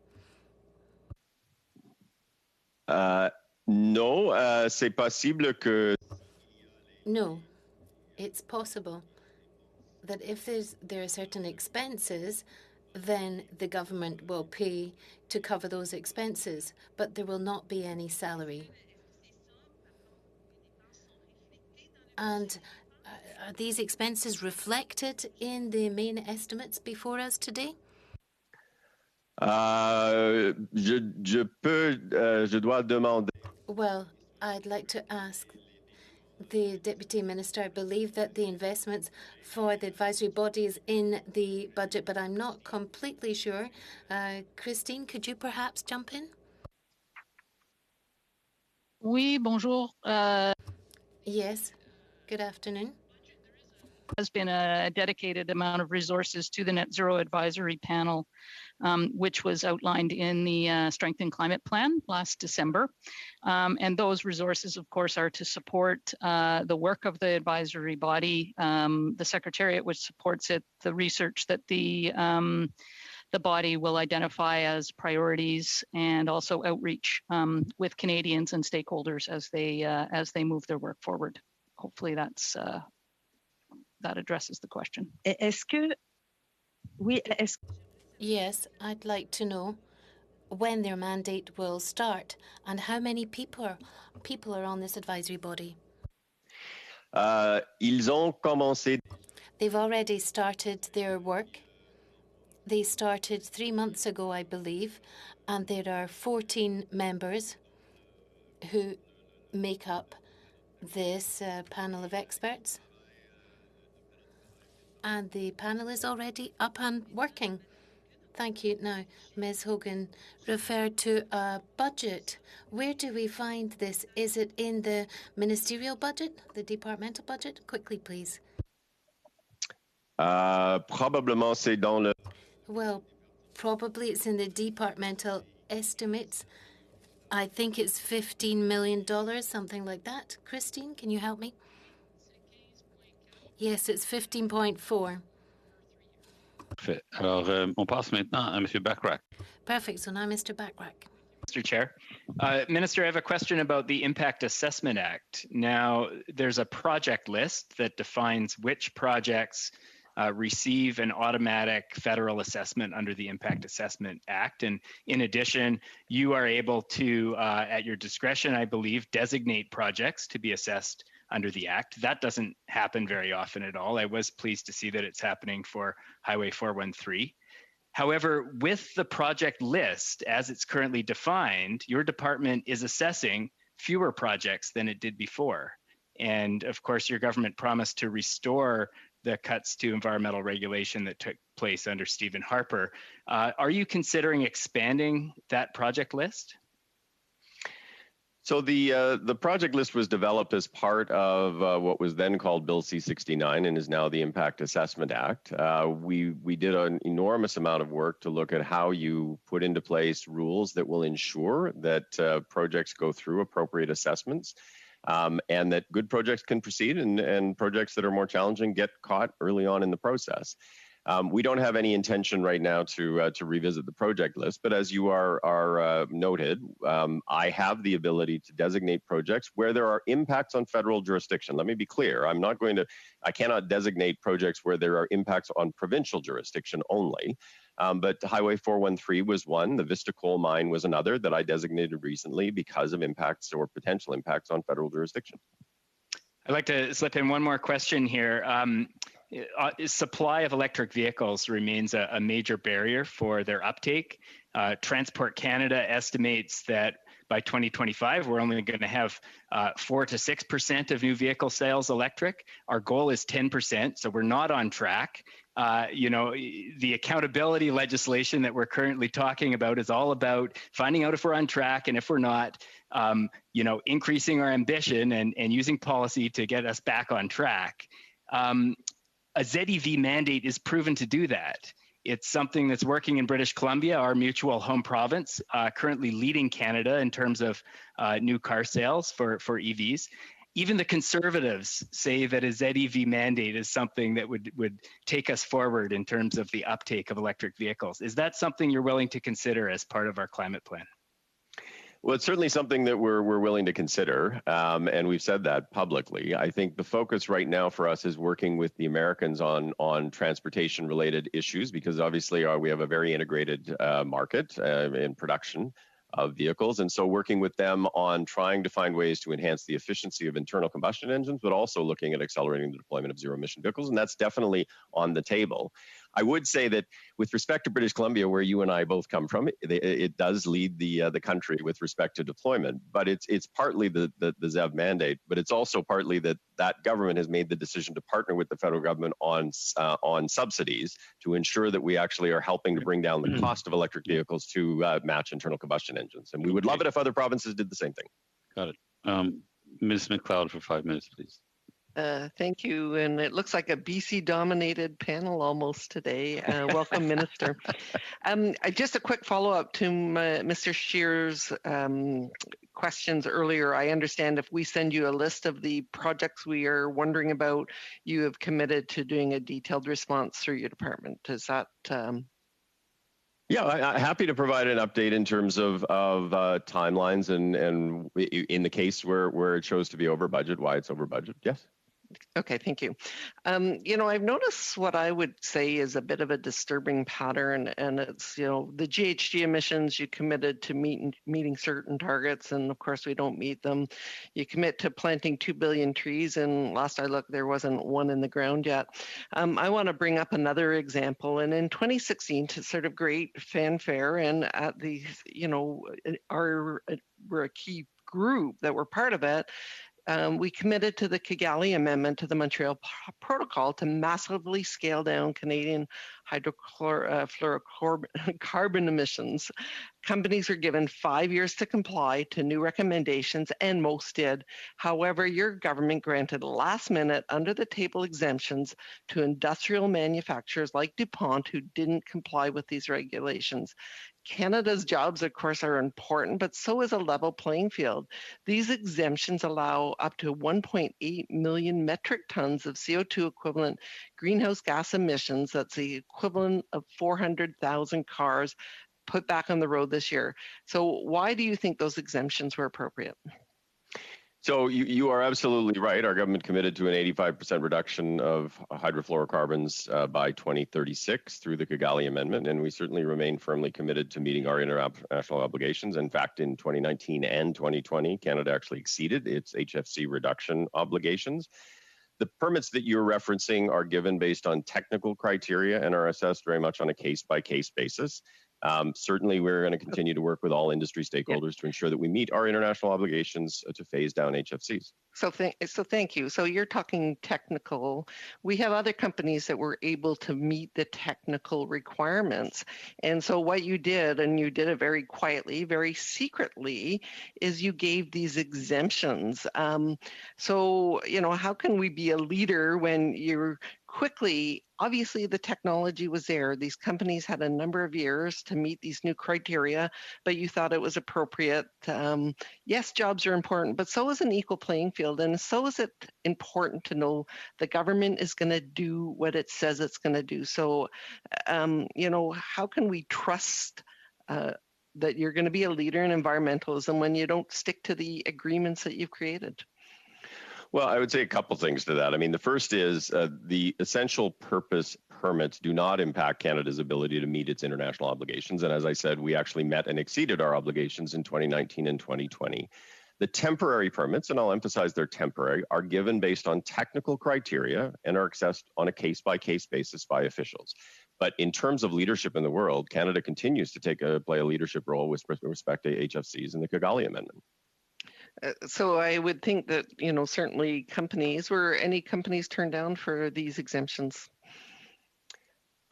No, c'est possible que... No, it's possible that if there are certain expenses, then the government will pay to cover those expenses, but there will not be any salary. And are these expenses reflected in the main estimates before us today? Je dois demander. Well, I'd like to ask the Deputy Minister. I believe that the investments for the advisory body is in the budget, but I'm not completely sure. Christine, could you perhaps jump in? Oui, bonjour. Yes. Good afternoon. Has been a dedicated amount of resources to the Net Zero Advisory Panel, which was outlined in the Strengthened Climate Plan last December. And those resources, of course, are to support the work of the advisory body, the Secretariat, which supports it, the research that the the body will identify as priorities and also outreach with Canadians and stakeholders as they move their work forward. Hopefully that addresses the question. Yes, I'd like to know when their mandate will start and how many people are on this advisory body. Ils ont commencé. They've already started their work. They started 3 months ago, I believe, and there are 14 members who make up this panel of experts. And the panel is already up and working. Thank you. Now, Ms. Hogan referred to a budget. Where do we find this? Is it in the ministerial budget, the departmental budget? Quickly, please. Probablement c'est dans le. Well, probably it's in the departmental estimates. I think it's $15 million, something like that. Christine, can you help me? Yes, it's 15.4. Parfait. Alors, on passe maintenant à M. Bachrach. Perfect. So now Mr. Bachrach. Mr. Chair. Minister, I have a question about the Impact Assessment Act. Now, there's a project list that defines which projects receive an automatic federal assessment under the Impact Assessment Act. And in addition, you are able to, at your discretion, I believe, designate projects to be assessed under the Act. That doesn't happen very often at all. I was pleased to see that it's happening for Highway 413. However, with the project list as it's currently defined, your department is assessing fewer projects than it did before. And of course, your government promised to restore the cuts to environmental regulation that took place under Stephen Harper. Are you considering expanding that project list? So the project list was developed as part of what was then called Bill C-69 and is now the Impact Assessment Act. We did an enormous amount of work to look at how you put into place rules that will ensure that projects go through appropriate assessments. And that good projects can proceed and projects that are more challenging get caught early on in the process. We don't have any intention right now to revisit the project list, but as you are noted, I have the ability to designate projects where there are impacts on federal jurisdiction. Let me be clear. I cannot designate projects where there are impacts on provincial jurisdiction only. But Highway 413 was one. The Vista Coal Mine was another that I designated recently because of impacts or potential impacts on federal jurisdiction. I'd like to slip in one more question here. Supply of electric vehicles remains a major barrier for their uptake. Transport Canada estimates that by 2025, we're only going to have 4 to 6% of new vehicle sales electric. Our goal is 10%, so we're not on track. The accountability legislation that we're currently talking about is all about finding out if we're on track, and if we're not, increasing our ambition and using policy to get us back on track. A ZEV mandate is proven to do that. It's something that's working in British Columbia, our mutual home province, currently leading Canada in terms of new car sales for EVs. Even the Conservatives say that a ZEV mandate is something that would take us forward in terms of the uptake of electric vehicles. Is that something you're willing to consider as part of our climate plan? Well, it's certainly something that we're willing to consider, and we've said that publicly. I think the focus right now for us is working with the Americans on transportation-related issues, because obviously we have a very integrated market in production of vehicles, and so working with them on trying to find ways to enhance the efficiency of internal combustion engines, but also looking at accelerating the deployment of zero-emission vehicles, and that's definitely on the table. I would say that with respect to British Columbia, where you and I both come from, it does lead the country with respect to deployment, but it's partly the ZEV mandate, but it's also partly that government has made the decision to partner with the federal government on subsidies to ensure that we actually are helping to bring down the cost of electric vehicles to match internal combustion engines. And we would love it if other provinces did the same thing. Got it. Ms. McLeod for 5 minutes, please. Thank you. And it looks like a BC-dominated panel almost today. Welcome, Minister. Just a quick follow-up to Mr. Scheer's questions earlier. I understand if we send you a list of the projects we are wondering about, you have committed to doing a detailed response through your department. Is that Yeah, I'm happy to provide an update in terms of timelines and in the case where it shows to be over budget, why it's over budget. Yes. Okay, thank you. I've noticed what I would say is a bit of a disturbing pattern, and it's, the GHG emissions, you committed to meeting certain targets, and of course we don't meet them. You commit to planting 2 billion trees, and last I looked, there wasn't one in the ground yet. I want to bring up another example, and in 2016, to sort of great fanfare, and at the, we're a key group that were part of it. We committed to the Kigali Amendment to the Montreal Protocol to massively scale down Canadian hydrofluorocarbon emissions. Companies were given 5 years to comply to new recommendations, and most did. However, your government granted last-minute, under-the-table exemptions to industrial manufacturers like DuPont who didn't comply with these regulations. Canada's jobs, of course, are important, but so is a level playing field. These exemptions allow up to 1.8 million metric tons of CO2 equivalent greenhouse gas emissions. That's the equivalent of 400,000 cars put back on the road this year. So why do you think those exemptions were appropriate? So you are absolutely right. Our government committed to an 85% reduction of hydrofluorocarbons by 2036 through the Kigali Amendment, and we certainly remain firmly committed to meeting our international obligations. In fact, in 2019 and 2020, Canada actually exceeded its HFC reduction obligations. The permits that you're referencing are given based on technical criteria and are assessed very much on a case-by-case basis. Certainly, we're going to continue to work with all industry stakeholders to ensure that we meet our international obligations to phase down HFCs. So thank you. So you're talking technical. We have other companies that were able to meet the technical requirements. And so what you did, and you did it very quietly, very secretly, is you gave these exemptions. So, how can we be a leader when you're quickly, obviously the technology was there. These companies had a number of years to meet these new criteria, but you thought it was appropriate. Yes, jobs are important, but so is an equal playing field. And so is it important to know the government is going to do what it says it's going to do. So, how can we trust that you're going to be a leader in environmentalism when you don't stick to the agreements that you've created? Well, I would say a couple things to that. I mean, the first is the essential purpose permits do not impact Canada's ability to meet its international obligations. And as I said, we actually met and exceeded our obligations in 2019 and 2020. The temporary permits, and I'll emphasize they're temporary, are given based on technical criteria and are assessed on a case-by-case basis by officials. But in terms of leadership in the world, Canada continues to play a leadership role with respect to HFCs in the Kigali Amendment. So I would think that, certainly were any companies turned down for these exemptions?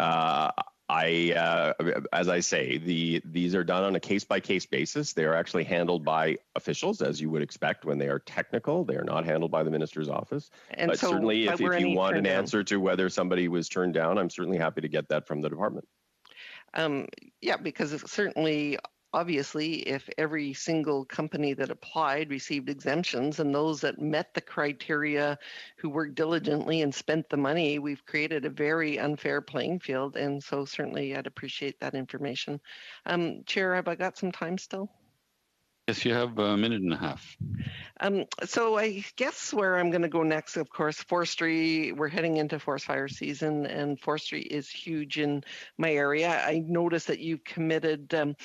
As I say, these are done on a case-by-case basis. They are actually handled by officials, as you would expect when they are technical. They are not handled by the minister's office. But certainly, if you want an answer to whether somebody was turned down, I'm certainly happy to get that from the department. Yeah, because it's certainly, obviously, if every single company that applied received exemptions and those that met the criteria who worked diligently and spent the money, we've created a very unfair playing field. And so certainly I'd appreciate that information. Chair, have I got some time still? Yes, you have a minute and a half. So I guess where I'm going to go next, of course, forestry, we're heading into forest fire season and forestry is huge in my area. I noticed that you've committed, the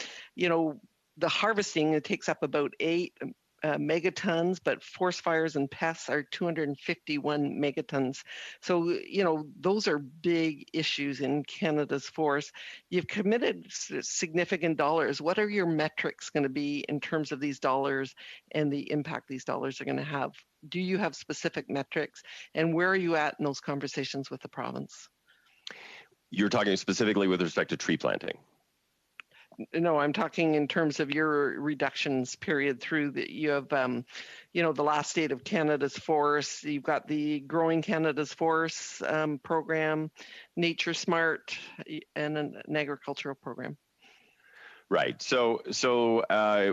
harvesting, it takes up about 8 megatons, but forest fires and pests are 251 megatons. So, those are big issues in Canada's forests. You've committed significant dollars. What are your metrics going to be in terms of these dollars and the impact these dollars are going to have? Do you have specific metrics? And where are you at in those conversations with the province? You're talking specifically with respect to tree planting? No, I'm talking in terms of your reductions period through you have, the last state of Canada's forests. You've got the Growing Canada's Forests program, Nature Smart, and an agricultural program. Right. So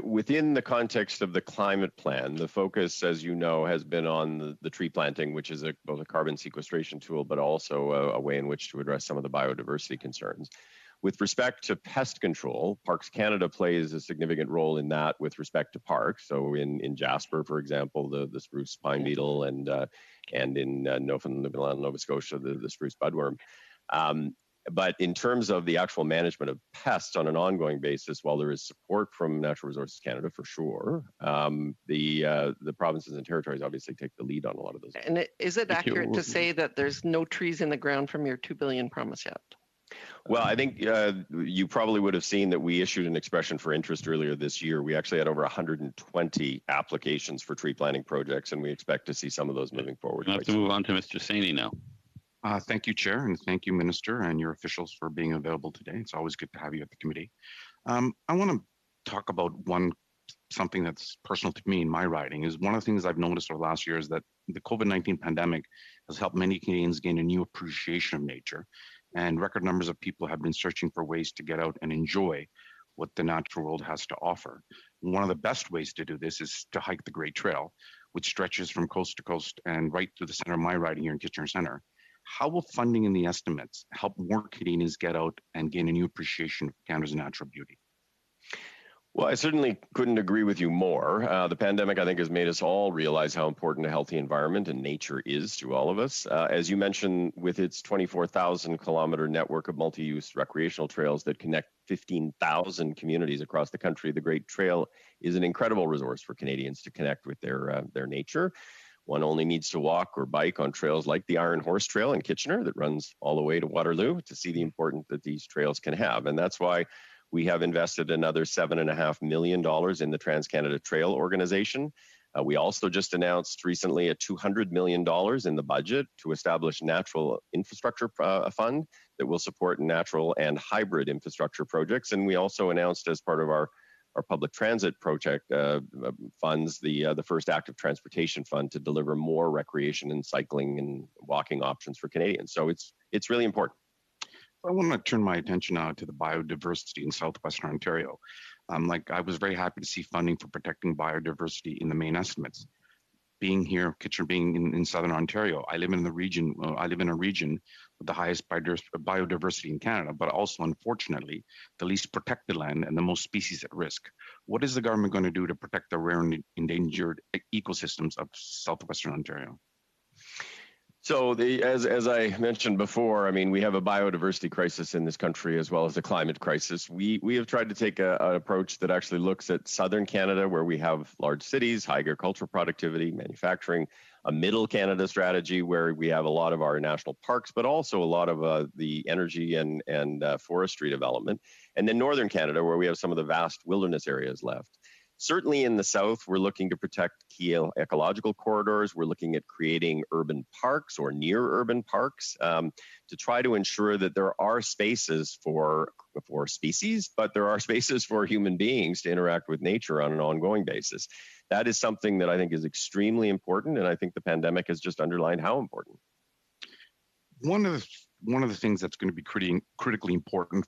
within the context of the climate plan, the focus, as you know, has been on the tree planting, which is both a carbon sequestration tool, but also a way in which to address some of the biodiversity concerns. With respect to pest control, Parks Canada plays a significant role in that with respect to parks. So in Jasper, for example, the spruce pine beetle, and in Newfoundland, Nova Scotia, the spruce budworm. But in terms of the actual management of pests on an ongoing basis, while there is support from Natural Resources Canada for sure, the provinces and territories obviously take the lead on a lot of those. And is it accurate to say that there's no trees in the ground from your $2 billion promise yet? Well, I think you probably would have seen that we issued an expression for interest earlier this year. We actually had over 120 applications for tree planting projects, and we expect to see some of those moving forward. We'll have to move on to Mr. Saini now. Thank you, Chair, and thank you, Minister, and your officials for being available today. It's always good to have you at the committee. I want to talk about something that's personal to me in my riding. Is one of the things I've noticed over the last year is that the COVID-19 pandemic has helped many Canadians gain a new appreciation of nature, and record numbers of people have been searching for ways to get out and enjoy what the natural world has to offer. One of the best ways to do this is to hike the Great Trail, which stretches from coast to coast and right through the center of my riding here in Kitchener Centre. How will funding in the estimates help more Canadians get out and gain a new appreciation of Canada's natural beauty? Well, I certainly couldn't agree with you more. The pandemic, I think, has made us all realize how important a healthy environment and nature is to all of us. As you mentioned, with its 24,000-kilometer network of multi-use recreational trails that connect 15,000 communities across the country, the Great Trail is an incredible resource for Canadians to connect with their nature. One only needs to walk or bike on trails like the Iron Horse Trail in Kitchener that runs all the way to Waterloo to see the importance that these trails can have. And that's why we have invested another $7.5 million in the Trans-Canada Trail Organization. We also just announced recently a $200 million in the budget to establish natural infrastructure fund that will support natural and hybrid infrastructure projects. And we also announced as part of our public transit project funds, the first active transportation fund to deliver more recreation and cycling and walking options for Canadians. So it's really important. I want to turn my attention now to the biodiversity in southwestern Ontario. I was very happy to see funding for protecting biodiversity in the main estimates. Being here, Kitchener being in southern Ontario, I live in a region with the highest biodiversity in Canada, but also, unfortunately, the least protected land and the most species at risk. What is the government going to do to protect the rare and endangered ecosystems of southwestern Ontario? So as I mentioned before, I mean, we have a biodiversity crisis in this country as well as a climate crisis. We have tried to take an approach that actually looks at southern Canada, where we have large cities, high agricultural productivity, manufacturing, a middle Canada strategy where we have a lot of our national parks, but also a lot of the energy and forestry development. And then northern Canada, where we have some of the vast wilderness areas left. Certainly in the south, we're looking to protect key ecological corridors. We're looking at creating urban parks or near urban parks to try to ensure that there are spaces for species, but there are spaces for human beings to interact with nature on an ongoing basis. That is something that I think is extremely important, and I think the pandemic has just underlined how important. One of the things that's going to be critically important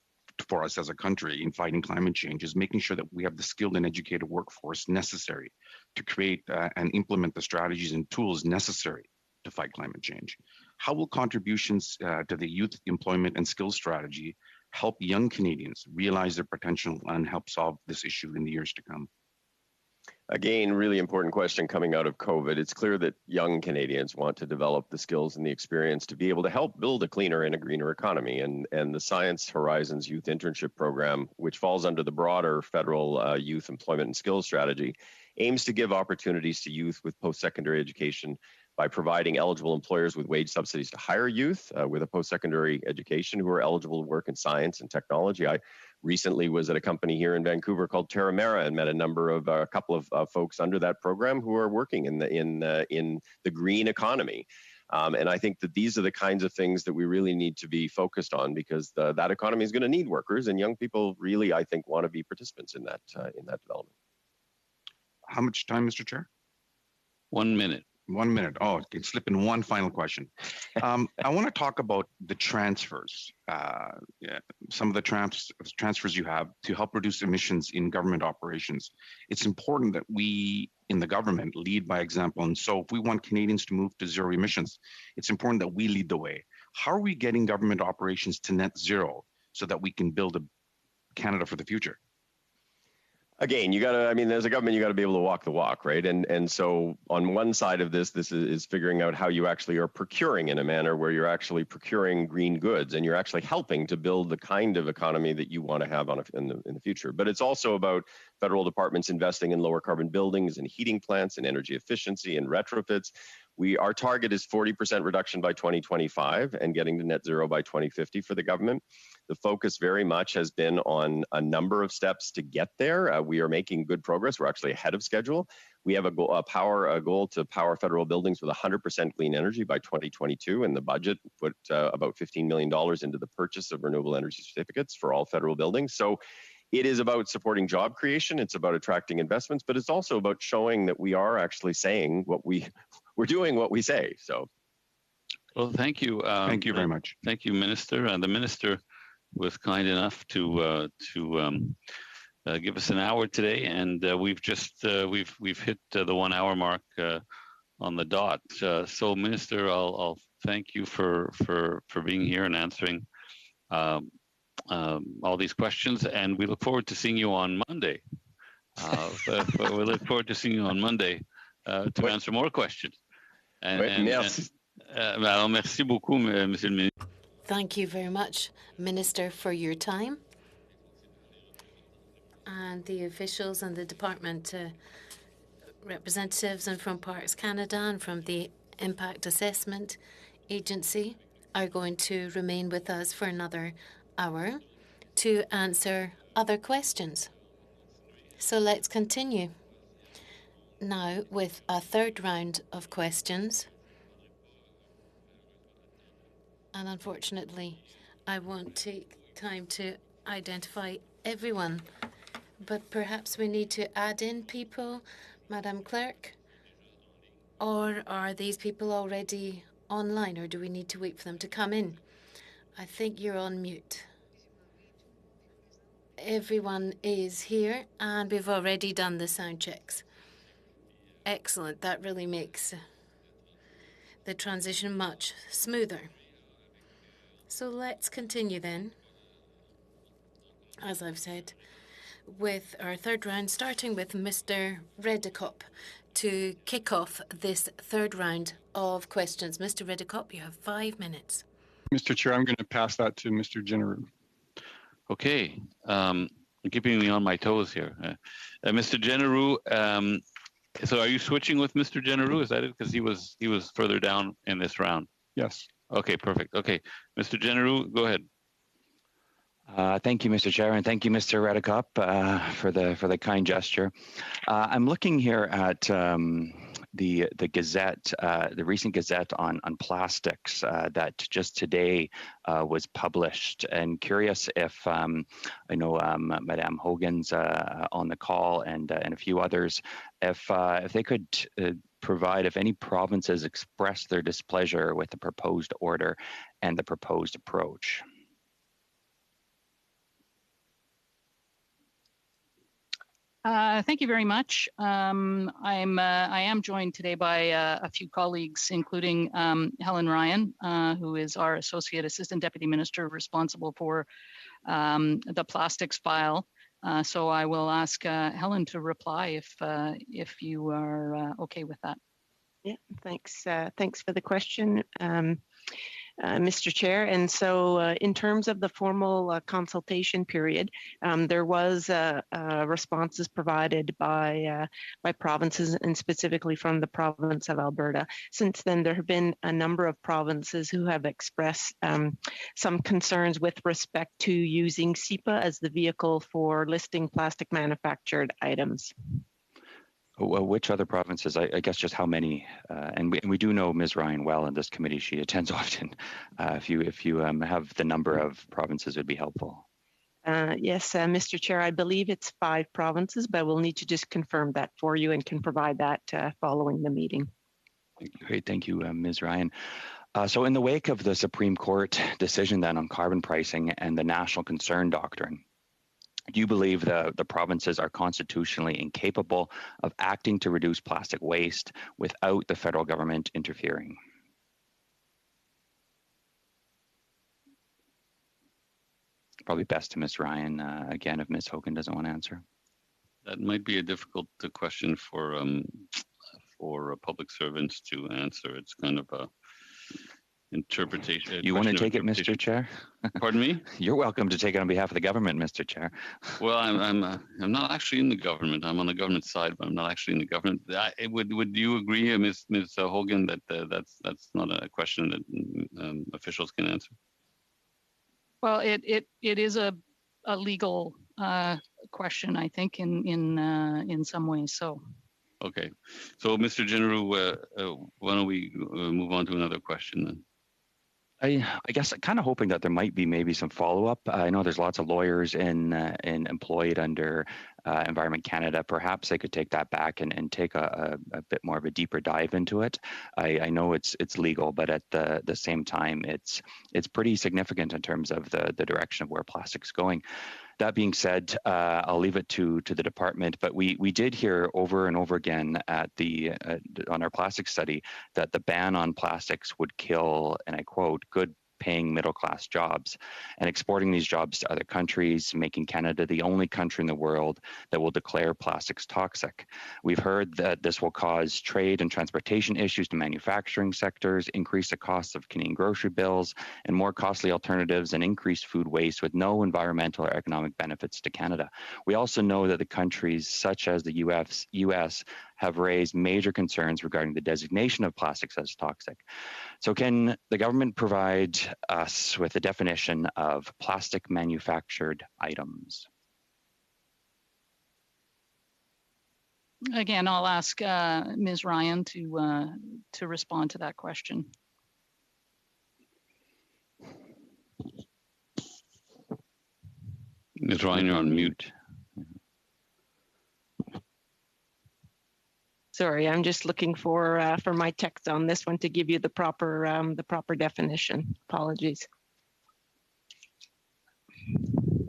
for us as a country in fighting climate change is making sure that we have the skilled and educated workforce necessary to create and implement the strategies and tools necessary to fight climate change. How will contributions to the youth employment and skills strategy help young Canadians realize their potential and help solve this issue in the years to come? Again, really important question coming out of COVID. It's clear that young Canadians want to develop the skills and the experience to be able to help build a cleaner and a greener economy. And the Science Horizons Youth Internship Program, which falls under the broader federal youth employment and skills strategy, aims to give opportunities to youth with post-secondary education by providing eligible employers with wage subsidies to hire youth with a post-secondary education who are eligible to work in science and technology. I recently was at a company here in Vancouver called Terramera and met a couple of folks under that program who are working in the green economy. And I think that these are the kinds of things that we really need to be focused on, because that economy is going to need workers, and young people really, I think, want to be participants in that development. How much time, Mr. Chair? 1 minute. 1 minute. Oh, it can slip in one final question. I want to talk about the transfers. Some of the transfers you have to help reduce emissions in government operations. It's important that we in the government lead by example. And so if we want Canadians to move to zero emissions, it's important that we lead the way. How are we getting government operations to net zero so that we can build a Canada for the future? Again, you gotta, I mean, as a government, you gotta be able to walk the walk, right? And so on one side of this is figuring out how you actually are procuring in a manner where you're actually procuring green goods and you're actually helping to build the kind of economy that you want to have in the future. But it's also about federal departments investing in lower carbon buildings and heating plants and energy efficiency and retrofits. Our target is 40% reduction by 2025 and getting to net zero by 2050 for the government. The focus very much has been on a number of steps to get there. We are making good progress. We're actually ahead of schedule. We have a goal to power federal buildings with 100% clean energy by 2022, and the budget put about $15 million into the purchase of renewable energy certificates for all federal buildings. So it is about supporting job creation. It's about attracting investments, but it's also about showing that we are actually saying we're doing what we say. So, well, thank you. Thank you very much. Thank you, Minister. The Minister was kind enough to give us an hour today, and we've hit the 1 hour mark on the dot. So, Minister, I'll thank you for being here and answering all these questions, and we look forward to seeing you on Monday. We look forward to seeing you on Monday to answer more questions. Merci beaucoup, Monsieur le Ministre. Thank you very much, Minister, for your time. And the officials and the department representatives and from Parks Canada and from the Impact Assessment Agency are going to remain with us for another hour to answer other questions. So let's continue now with a third round of questions. And unfortunately, I won't take time to identify everyone, but perhaps we need to add in people, Madam Clerk, or are these people already online, or do we need to wait for them to come in? I think you're on mute. Everyone is here, and we've already done the sound checks. Excellent. That really makes the transition much smoother. So let's continue then, as I've said, with our third round, starting with Mr. Redekop to kick off this third round of questions. Mr. Redekop, you have 5 minutes. Mr. Chair, I'm going to pass that to Mr. Jenneru. Okay, keeping me on my toes here. Mr. Jenneru, so are you switching with Mr. Jenneru? Is that it? Because he was further down in this round. Yes. Okay, perfect. Okay, Mr. Jenneru, go ahead. Thank you, Mr. Chair, and thank you, Mr. Redekop, for the kind gesture. I'm looking here at the Gazette, the recent Gazette on plastics that just today was published, and curious if I know Madame Hogan's on the call and a few others, if they could provide if any provinces express their displeasure with the proposed order and the proposed approach. Thank you very much. I am joined today by a few colleagues, including Helen Ryan, who is our Associate Assistant Deputy Minister responsible for the plastics file. So I will ask Helen to reply if you are okay with that. Yeah, thanks. Thanks for the question, Mr. Chair. And so in terms of the formal consultation period, there was responses provided by provinces and specifically from the province of Alberta. Since then, there have been a number of provinces who have expressed some concerns with respect to using SEPA as the vehicle for listing plastic manufactured items. Well, which other provinces? I guess just how many? And we do know Ms. Ryan well in this committee. She attends often. If you have the number of provinces, it would be helpful. Yes, Mr. Chair, I believe it's 5 provinces, but we'll need to just confirm that for you and can provide that following the meeting. Great, thank you, Ms. Ryan. So in the wake of the Supreme Court decision then on carbon pricing and the national concern doctrine, do you believe the provinces are constitutionally incapable of acting to reduce plastic waste without the federal government interfering? probably best to Ms. Ryan again if Ms. Hogan doesn't want to answer. That might be a difficult question for public servants to answer. It's kind of a interpretation. You want to take it, Mr. Chair? Pardon me? You're welcome to take it on behalf of the government, Mr. Chair. Well, I'm not actually in the government. I'm on the government side, but I'm not actually in the government. Would you agree, Ms. Hogan, that that's not a question that officials can answer? Well, it is a legal question, I think, in some ways. So. Okay, so Mr. General, why don't we move on to another question then? I guess kind of hoping that there might be maybe some follow-up. I know there's lots of lawyers in employed under Environment Canada. Perhaps they could take that back and take a bit more of a deeper dive into it. I know it's legal, but at the same time, it's pretty significant in terms of the direction of where plastic's going. That being said, I'll leave it to the department, but we did hear over and over again at on our plastic study that the ban on plastics would kill, and I quote, good paying middle-class jobs and exporting these jobs to other countries, making Canada the only country in the world that will declare plastics toxic. We've heard that this will cause trade and transportation issues to manufacturing sectors, increase the cost of Canadian grocery bills, and more costly alternatives, and increased food waste with no environmental or economic benefits to Canada. We also know that the countries such as the US have raised major concerns regarding the designation of plastics as toxic. So can the government provide us with a definition of plastic manufactured items? Again, I'll ask Ms. Ryan to respond to that question. Ms. Ryan, you're on mute. Sorry, I'm just looking for my text on this one to give you the proper definition. Apologies.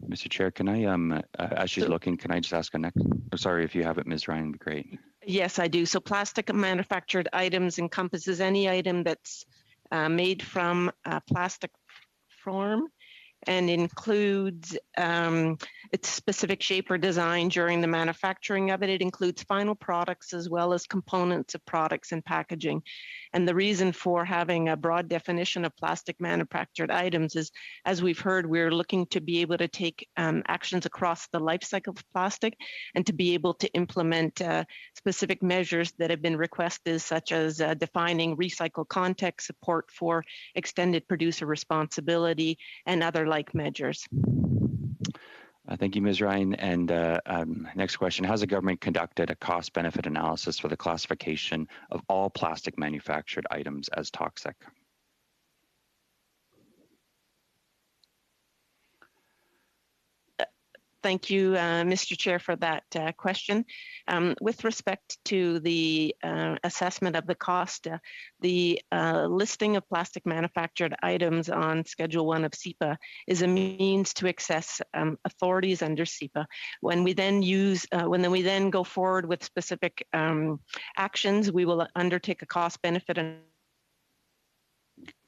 Mr. Chair, can I, as she's looking, can I just ask a next? Oh, sorry, if you have it, Ms. Ryan, would be great. Yes, I do. So plastic manufactured items encompasses any item that's made from a plastic form and includes its specific shape or design during the manufacturing of it. It includes final products as well as components of products and packaging. And the reason for having a broad definition of plastic manufactured items is, as we've heard, we're looking to be able to take actions across the life cycle of plastic and to be able to implement specific measures that have been requested, such as defining recycle context, support for extended producer responsibility, and other like measures. Thank you, Ms. Ryan. And next question, has the government conducted a cost-benefit analysis for the classification of all plastic manufactured items as toxic? Thank you, Mr. Chair, for that question. With respect to the assessment of the cost, the listing of plastic manufactured items on Schedule 1 of CEPA is a means to access authorities under CEPA. When we then go forward with specific actions, we will undertake a cost-benefit and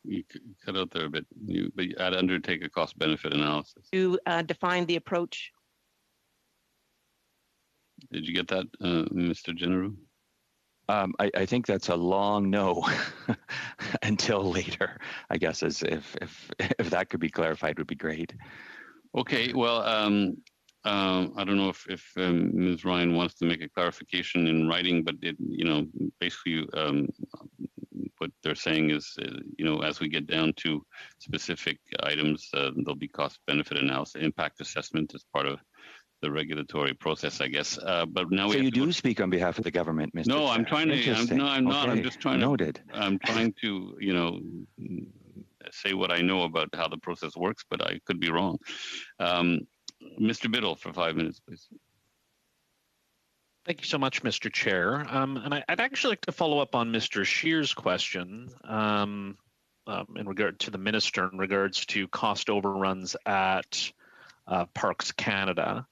you cut out there a bit, but you had to undertake a cost-benefit analysis to define the approach. Did you get that, Mr. General? I think that's a long no until later, I guess, as if that could be clarified would be great. Okay, well, I don't know if Ms. Ryan wants to make a clarification in writing, but basically what they're saying is, as we get down to specific items, there'll be cost-benefit analysis, impact assessment as part of the regulatory process, I guess. But now so you do speak on behalf of the government, Mr. No, Chair. I'm trying to. I'm not. Okay. I'm just trying Noted. to. I'm trying to, say what I know about how the process works, but I could be wrong. Mr. Biddle, for 5 minutes, please. Thank you so much, Mr. Chair. And I'd actually like to follow up on Mr. Scheer's question in regard to the minister in regards to cost overruns at Parks Canada.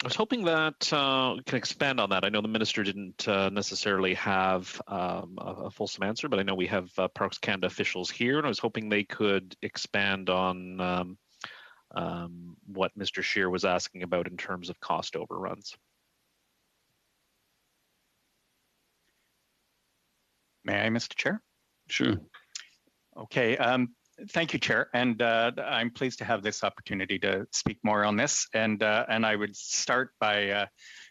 I was hoping that we can expand on that. I know the minister didn't necessarily have a fulsome answer, but I know we have Parks Canada officials here, and I was hoping they could expand on what Mr. Scheer was asking about in terms of cost overruns. May I, Mr. Chair? Sure. Okay. Thank you, Chair, and I'm pleased to have this opportunity to speak more on this. And I would start by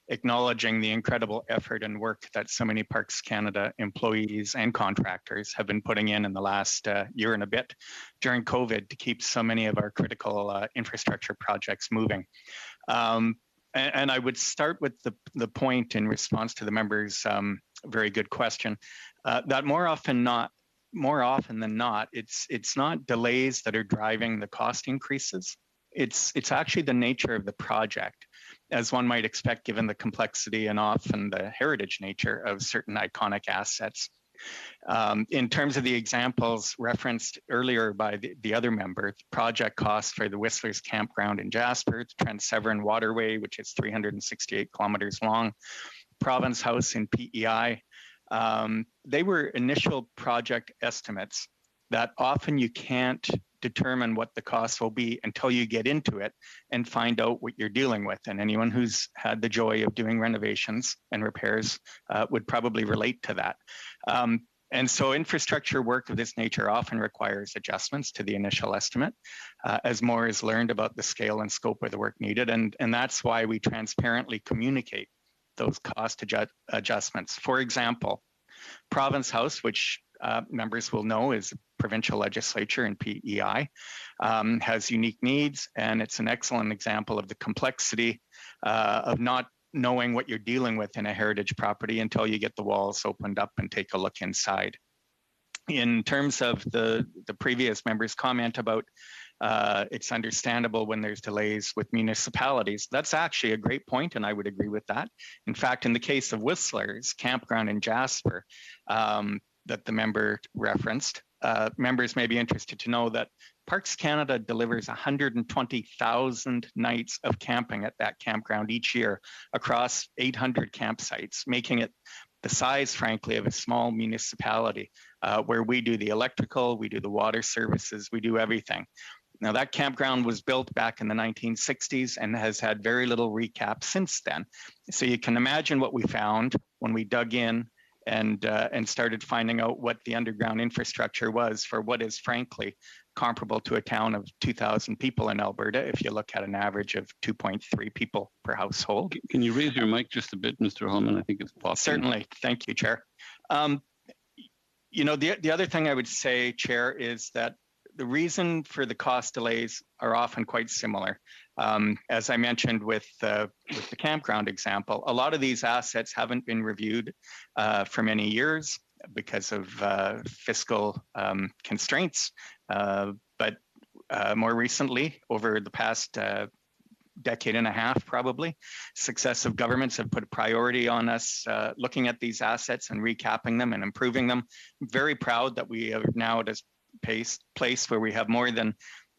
acknowledging the incredible effort and work that so many Parks Canada employees and contractors have been putting in the last year and a bit during COVID to keep so many of our critical infrastructure projects moving. And I would start with the point in response to the member's very good question that more often than not, it's not delays that are driving the cost increases. It's actually the nature of the project, as one might expect, given the complexity and often the heritage nature of certain iconic assets. In terms of the examples referenced earlier by the other member, the project cost for the Whistler's Campground in Jasper, the Trans-Severn Waterway, which is 368 kilometers long, Province House in PEI, they were initial project estimates that often you can't determine what the cost will be until you get into it and find out what you're dealing with. And anyone who's had the joy of doing renovations and repairs would probably relate to that. And so infrastructure work of this nature often requires adjustments to the initial estimate as more is learned about the scale and scope of the work needed. And that's why we transparently communicate those cost adjustments. For example, Province House, which members will know is a provincial legislature in PEI, has unique needs, and it's an excellent example of the complexity of not knowing what you're dealing with in a heritage property until you get the walls opened up and take a look inside. In terms of the previous member's comment about it's understandable when there's delays with municipalities. That's actually a great point, and I would agree with that. In fact, in the case of Whistler's Campground in Jasper that the member referenced, members may be interested to know that Parks Canada delivers 120,000 nights of camping at that campground each year across 800 campsites, making it the size, frankly, of a small municipality where we do the electrical, we do the water services, we do everything. Now, that campground was built back in the 1960s and has had very little recap since then. So you can imagine what we found when we dug in and started finding out what the underground infrastructure was for what is, frankly, comparable to a town of 2,000 people in Alberta, if you look at an average of 2.3 people per household. Can you raise your mic just a bit, Mr. Holman? I think it's possible. Certainly. Thank you, Chair. You know, the other thing I would say, Chair, is that the reason for the cost delays are often quite similar. As I mentioned with the campground example, a lot of these assets haven't been reviewed for many years because of fiscal constraints. But more recently, over the past decade and a half, probably, successive governments have put a priority on us looking at these assets and recapping them and improving them. I'm very proud that we are now at a place where we have more than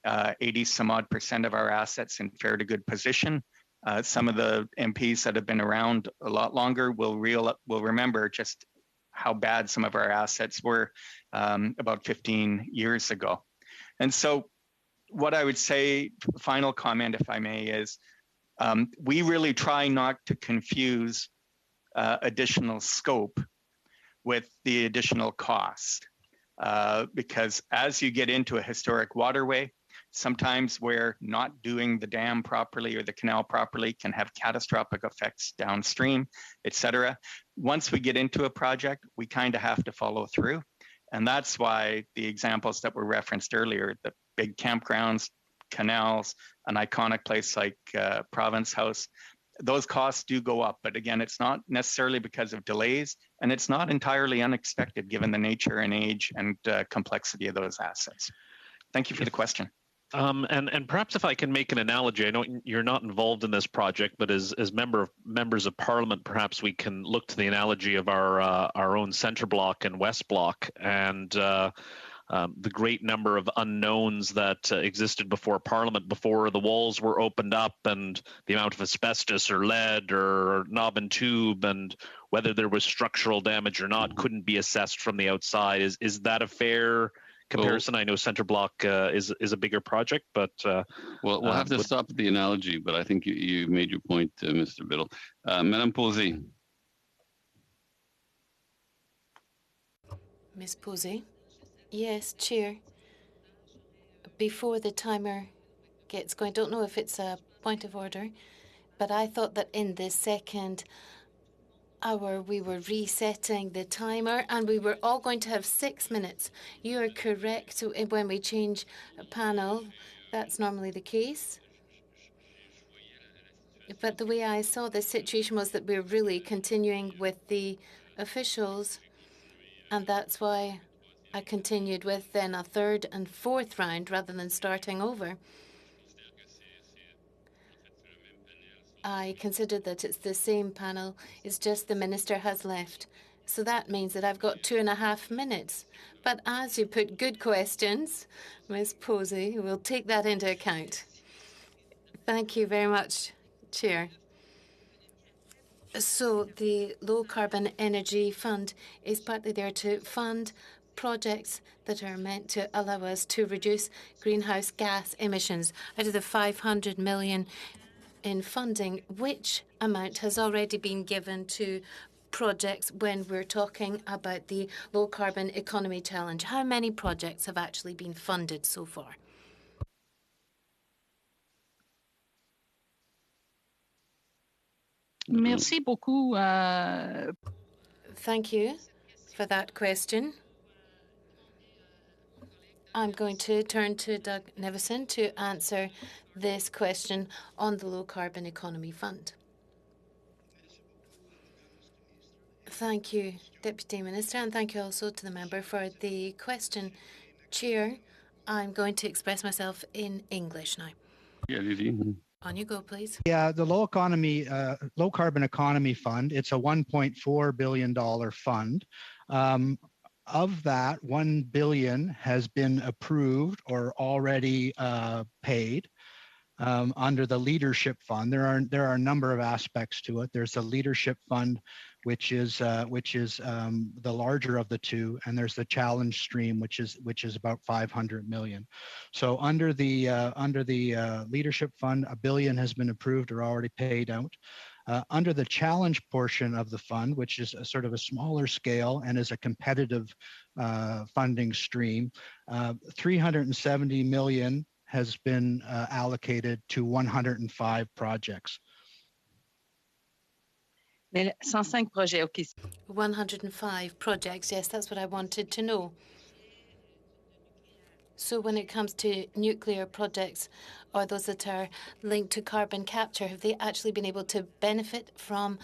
80 some odd % of our assets in fair to good position. Some of the MPs that have been around a lot longer will remember just how bad some of our assets were about 15 years ago. And so what I would say, final comment, if I may, is we really try not to confuse additional scope with the additional cost. Because as you get into a historic waterway, sometimes where not doing the dam properly or the canal properly can have catastrophic effects downstream, et cetera. Once we get into a project, we kind of have to follow through. And that's why the examples that were referenced earlier, the big campgrounds, canals, an iconic place like Province House, those costs do go up. But again, it's not necessarily because of delays, and it's not entirely unexpected given the nature and age and complexity of those assets. Thank you for the question. And perhaps if I can make an analogy, I know you're not involved in this project, but as members of Parliament, perhaps we can look to the analogy of our own Centre Block and West Block. And the great number of unknowns that existed before Parliament, before the walls were opened up, and the amount of asbestos or lead or knob and tube, and whether there was structural damage or not couldn't be assessed from the outside. Is that a fair comparison? I know Centre Block is a bigger project, but well, we'll have to stop the analogy. But I think you made your point, Mr. Biddle. Madame Posey. Ms. Posey. Yes, Chair. Before the timer gets going, I don't know if it's a point of order, but I thought that in the second hour we were resetting the timer and we were all going to have 6 minutes. You are correct. So when we change a panel, that's normally the case. But the way I saw the situation was that we're really continuing with the officials, and that's why I continued with then a third and fourth round rather than starting over. I considered that it's the same panel, it's just the minister has left. So that means that I've got 2.5 minutes. But as you put good questions, Ms. Posey, we'll take that into account. Thank you very much, Chair. So the Low Carbon Energy Fund is partly there to fund projects that are meant to allow us to reduce greenhouse gas emissions. Out of the 500 million in funding, which amount has already been given to projects when we're talking about the Low Carbon Economy Challenge? How many projects have actually been funded so far? Merci beaucoup. Thank you for that question. I'm going to turn to Doug Nevison to answer this question on the Low Carbon Economy Fund. Thank you, Deputy Minister, and thank you also to the member for the question. Chair, I'm going to express myself in English now. Yeah, Lily. On you go, please. Yeah, the Low Carbon Economy Fund, it's a $1.4 billion fund. Of that, $1 billion has been approved or already paid under the Leadership Fund. There are a number of aspects to it. There's the Leadership Fund, which is the larger of the two, and there's the Challenge Stream, which is about 500 million. So under the Leadership Fund, $1 billion has been approved or already paid out. Under the challenge portion of the fund, which is a sort of a smaller scale and is a competitive funding stream, 370 million has been allocated to 105 projects. 105 projects, 105 projects, yes, that's what I wanted to know. So when it comes to nuclear projects or those that are linked to carbon capture, have they actually been able to benefit from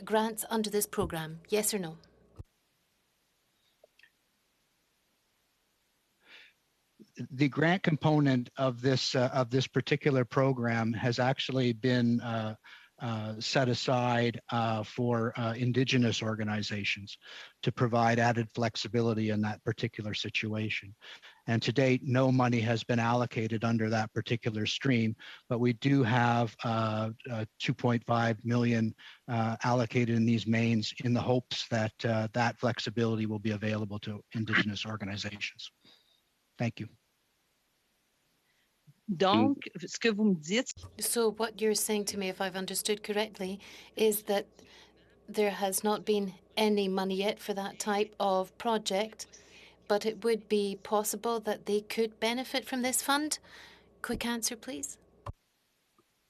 grants under this program? Yes or no? The grant component of this particular program has actually been set aside for Indigenous organizations to provide added flexibility in that particular situation. And to date, no money has been allocated under that particular stream, but we do have 2.5 million allocated in these mains in the hopes that that flexibility will be available to Indigenous organizations. Thank you. Donc, ce que vous me dites. So what you're saying to me, if I've understood correctly, is that there has not been any money yet for that type of project, but it would be possible that they could benefit from this fund? Quick answer, please.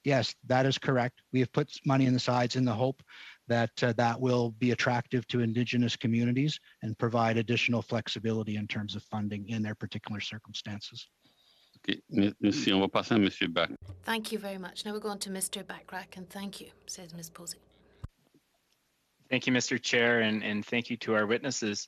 Yes, that is correct. We have put money in the sides in the hope that that will be attractive to Indigenous communities and provide additional flexibility in terms of funding in their particular circumstances. Okay, merci. On va passer à Monsieur Back. Thank you very much. Now we're going to Mr. Backrack, and thank you, says Ms. Posey. Thank you, Mr. Chair, and thank you to our witnesses.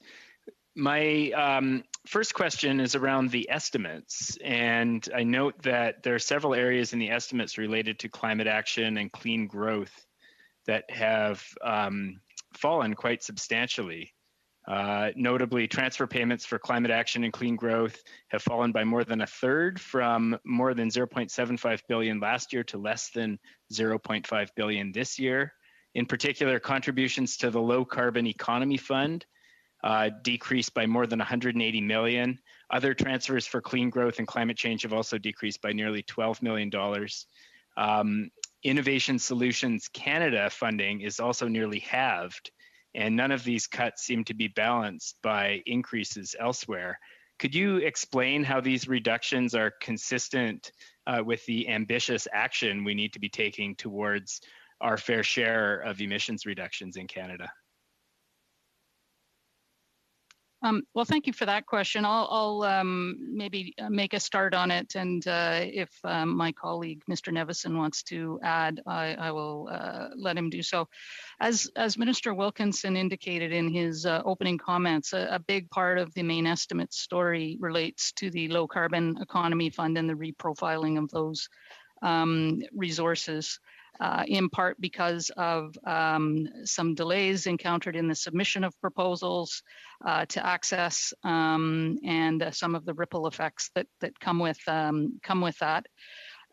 My first question is around the estimates, and I note that there are several areas in the estimates related to climate action and clean growth that have fallen quite substantially. Notably, transfer payments for climate action and clean growth have fallen by more than a third, from more than 0.75 billion last year to less than 0.5 billion this year. In particular, contributions to the Low Carbon Economy Fund decreased by more than 180 million. Other transfers for clean growth and climate change have also decreased by nearly $12 million. Innovation Solutions Canada funding is also nearly halved, and none of these cuts seem to be balanced by increases elsewhere. Could you explain how these reductions are consistent with the ambitious action we need to be taking towards our fair share of emissions reductions in Canada? Well, thank you for that question. I'll maybe make a start on it, and if my colleague, Mr. Nevison, wants to add, I will let him do so. As Minister Wilkinson indicated in his opening comments, a big part of the main estimates story relates to the Low Carbon Economy Fund and the reprofiling of those resources. In part because of some delays encountered in the submission of proposals to access and some of the ripple effects that come with that.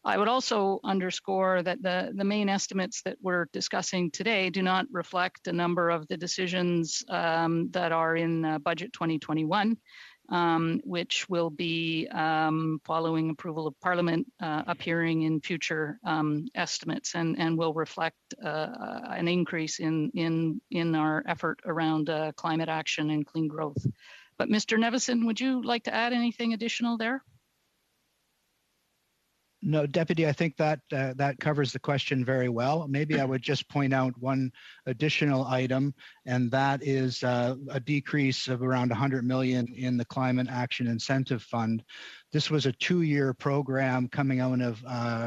I would also underscore that the main estimates that we're discussing today do not reflect a number of the decisions that are in Budget 2021. Which will be, following approval of Parliament, appearing in future estimates and will reflect an increase in our effort around climate action and clean growth. But Mr. Nevison, would you like to add anything additional there? No, Deputy, I think that that covers the question very well. Maybe I would just point out one additional item, and that is a decrease of around 100 million in the Climate Action Incentive Fund. This was a 2-year program coming out of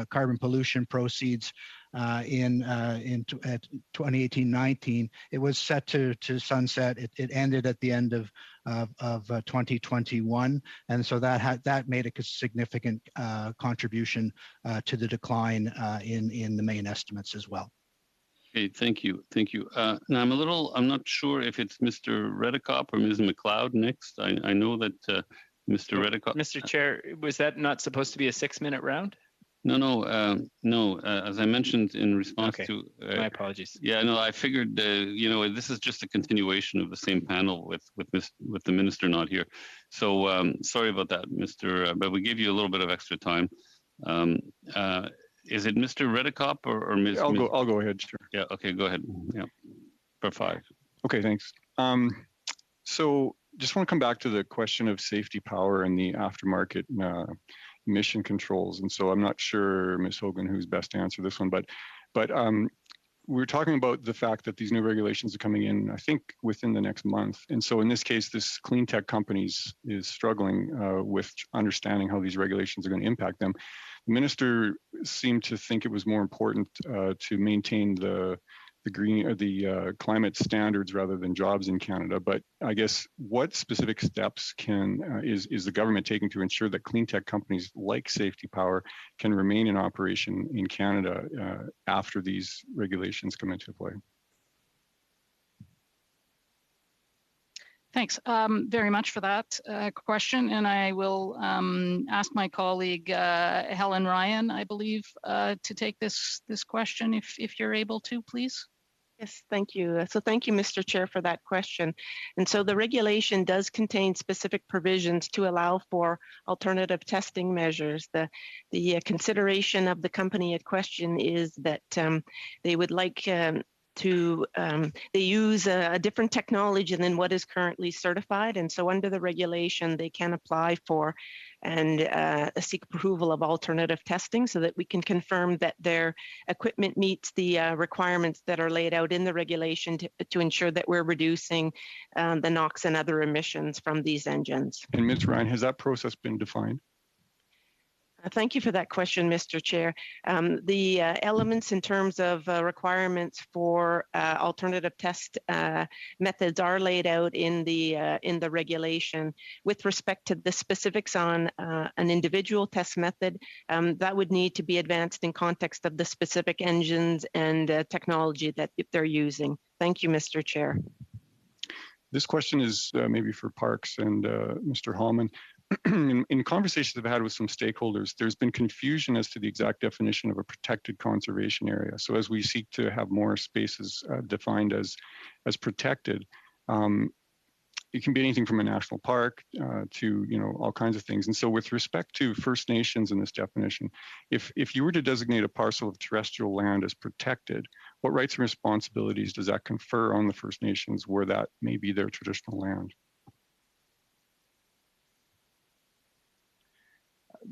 carbon pollution proceeds in 2018-19. It was set to sunset. It ended at the end of 2021, and so that made a significant contribution to the decline in the main estimates as well. Okay, thank you. Now I'm not sure if it's Mr. Redekop or Ms. McLeod next. I know that Mr. Redekop. Mr. Chair, was that not supposed to be a 6-minute round? No. As I mentioned in response to my apologies. Yeah, no, I figured this is just a continuation of the same panel with the minister not here. So sorry about that, Mr. But we gave you a little bit of extra time. Is it Mr. Redekop or Ms.? I'll go ahead. Sure. Yeah. Okay. Go ahead. Yeah. For 5. Okay. Thanks. So just want to come back to the question of safety power and the aftermarket emission controls. And so I'm not sure, Ms. Hogan, who's best to answer this one, but we're talking about the fact that these new regulations are coming in, I think, within the next month. And so in this case, this clean tech companies is struggling with understanding how these regulations are going to impact them. The minister seemed to think it was more important to maintain the climate standards rather than jobs in Canada. But I guess what specific steps is the government taking to ensure that clean tech companies like Safety Power can remain in operation in Canada after these regulations come into play? Thanks very much for that question, and I will ask my colleague Helen Ryan, I believe, to take this question if you're able to, please. Yes, thank you. So thank you, Mr. Chair, for that question. And so the regulation does contain specific provisions to allow for alternative testing measures. The consideration of the company at question is that they would like they use a different technology than what is currently certified. And so under the regulation, they can apply for and seek approval of alternative testing so that we can confirm that their equipment meets the requirements that are laid out in the regulation to ensure that we're reducing the NOx and other emissions from these engines. And Ms. Ryan, has that process been defined? Thank you for that question, Mr. Chair. The elements in terms of requirements for alternative test methods are laid out in the regulation. With respect to the specifics on an individual test method, that would need to be advanced in context of the specific engines and technology that they're using. Thank you, Mr. Chair. This question is maybe for Parks and Mr. Hallman. In conversations I've had with some stakeholders, there's been confusion as to the exact definition of a protected conservation area. So as we seek to have more spaces defined as protected, it can be anything from a national park to all kinds of things. And so with respect to First Nations in this definition, if you were to designate a parcel of terrestrial land as protected, what rights and responsibilities does that confer on the First Nations where that may be their traditional land?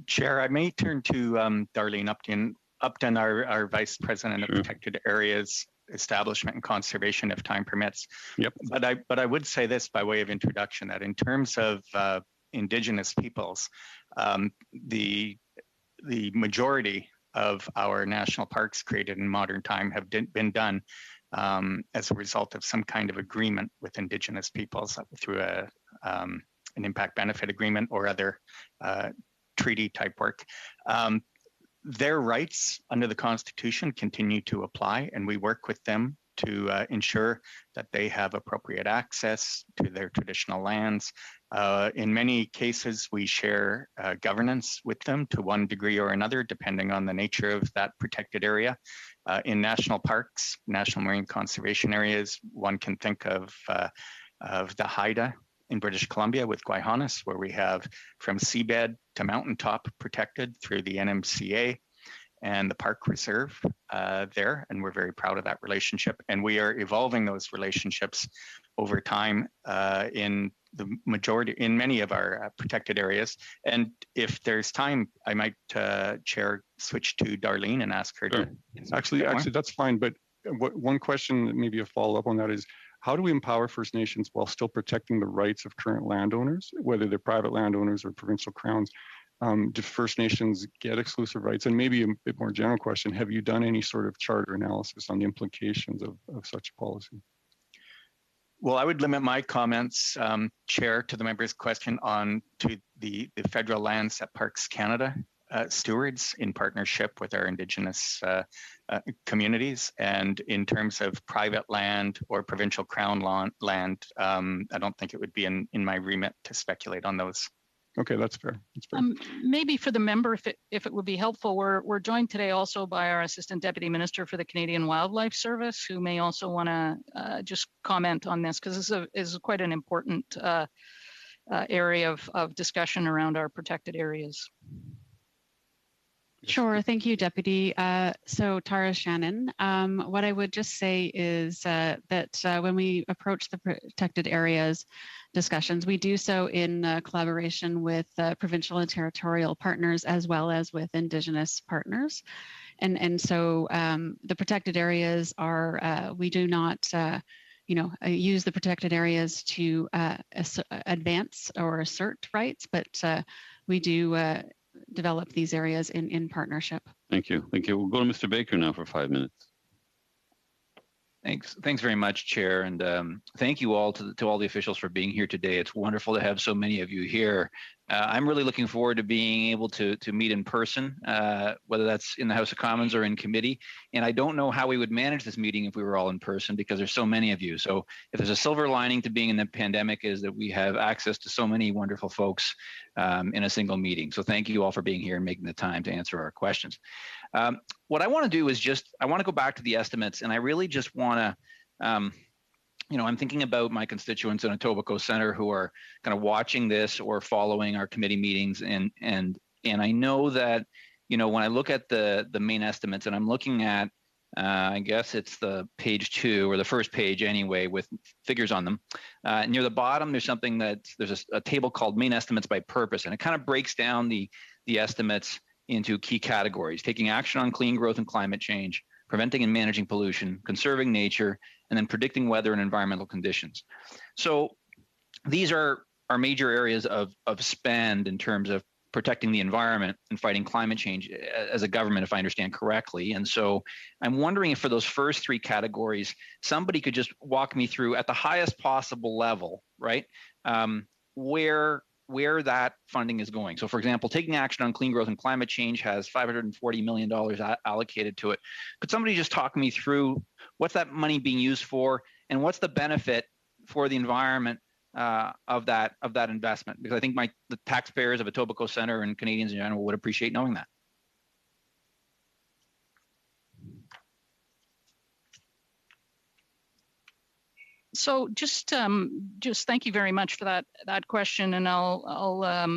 Chair, I may turn to Darlene Upton, our Vice President of Protected Areas Establishment and Conservation, if time permits. Yep. But I would say this by way of introduction, that in terms of Indigenous peoples, the majority of our national parks created in modern time have been done as a result of some kind of agreement with Indigenous peoples through an impact benefit agreement or other treaty type work. Their rights under the Constitution continue to apply, and we work with them to ensure that they have appropriate access to their traditional lands. In many cases, we share governance with them to one degree or another, depending on the nature of that protected area. In national parks, national marine conservation areas, one can think of the Haida in British Columbia with Guayhanas, where we have from seabed to mountaintop protected through the NMCA and the park reserve there, and we're very proud of that relationship. And we are evolving those relationships over time in many of our protected areas. And if there's time, I might, Chair, switch to Darlene and ask her to. Actually, that's fine. But one question, maybe a follow-up on that is, how do we empower First Nations while still protecting the rights of current landowners, whether they're private landowners or provincial crowns? Do First Nations get exclusive rights? And maybe a bit more general question, have you done any sort of charter analysis on the implications of such a policy? Well, I would limit my comments, Chair, to the member's question to the federal lands that Parks Canada stewards in partnership with our Indigenous communities. And in terms of private land or provincial crown land, I don't think it would be in my remit to speculate on those. Okay, that's fair. That's fair. Maybe for the member, if it would be helpful, we're joined today also by our Assistant Deputy Minister for the Canadian Wildlife Service, who may also want to just comment on this, because this is quite an important area of discussion around our protected areas. Sure, thank you, Deputy. So Tara Shannon, what I would just say is that when we approach the protected areas discussions, we do so in collaboration with provincial and territorial partners, as well as with Indigenous partners. And so the protected areas are, we do not use the protected areas to advance or assert rights, but we do develop these areas in partnership. Thank you. Thank you. We'll go to Mr. Baker now for 5 minutes. Thanks very much, Chair, and thank you all to all the officials for being here today. It's wonderful to have so many of you here. I'm really looking forward to being able to meet in person, whether that's in the House of Commons or in committee. And I don't know how we would manage this meeting if we were all in person, because there's so many of you. So if there's a silver lining to being in the pandemic, is that we have access to so many wonderful folks in a single meeting. So thank you all for being here and making the time to answer our questions. What I want to do is I want to go back to the estimates, and I really just want to, I'm thinking about my constituents in Etobicoke Center who are kind of watching this or following our committee meetings, and I know that, when I look at the main estimates, and I'm looking at, I guess it's the page 2 or the first page anyway, with figures on them. Near the bottom, there's a table called main estimates by purpose, and it kind of breaks down the estimates into key categories: taking action on clean growth and climate change, preventing and managing pollution, conserving nature, and then predicting weather and environmental conditions. So these are our major areas of spend in terms of protecting the environment and fighting climate change as a government, if I understand correctly. And so I'm wondering if for those first 3 categories, somebody could just walk me through at the highest possible level, right, where that funding is going. So for example, taking action on clean growth and climate change has $540 million allocated to it. Could somebody just talk me through what's that money being used for, and what's the benefit for the environment of that investment? Because I think the taxpayers of Etobicoke Centre and Canadians in general would appreciate knowing that. So just thank you very much for that question, and I'll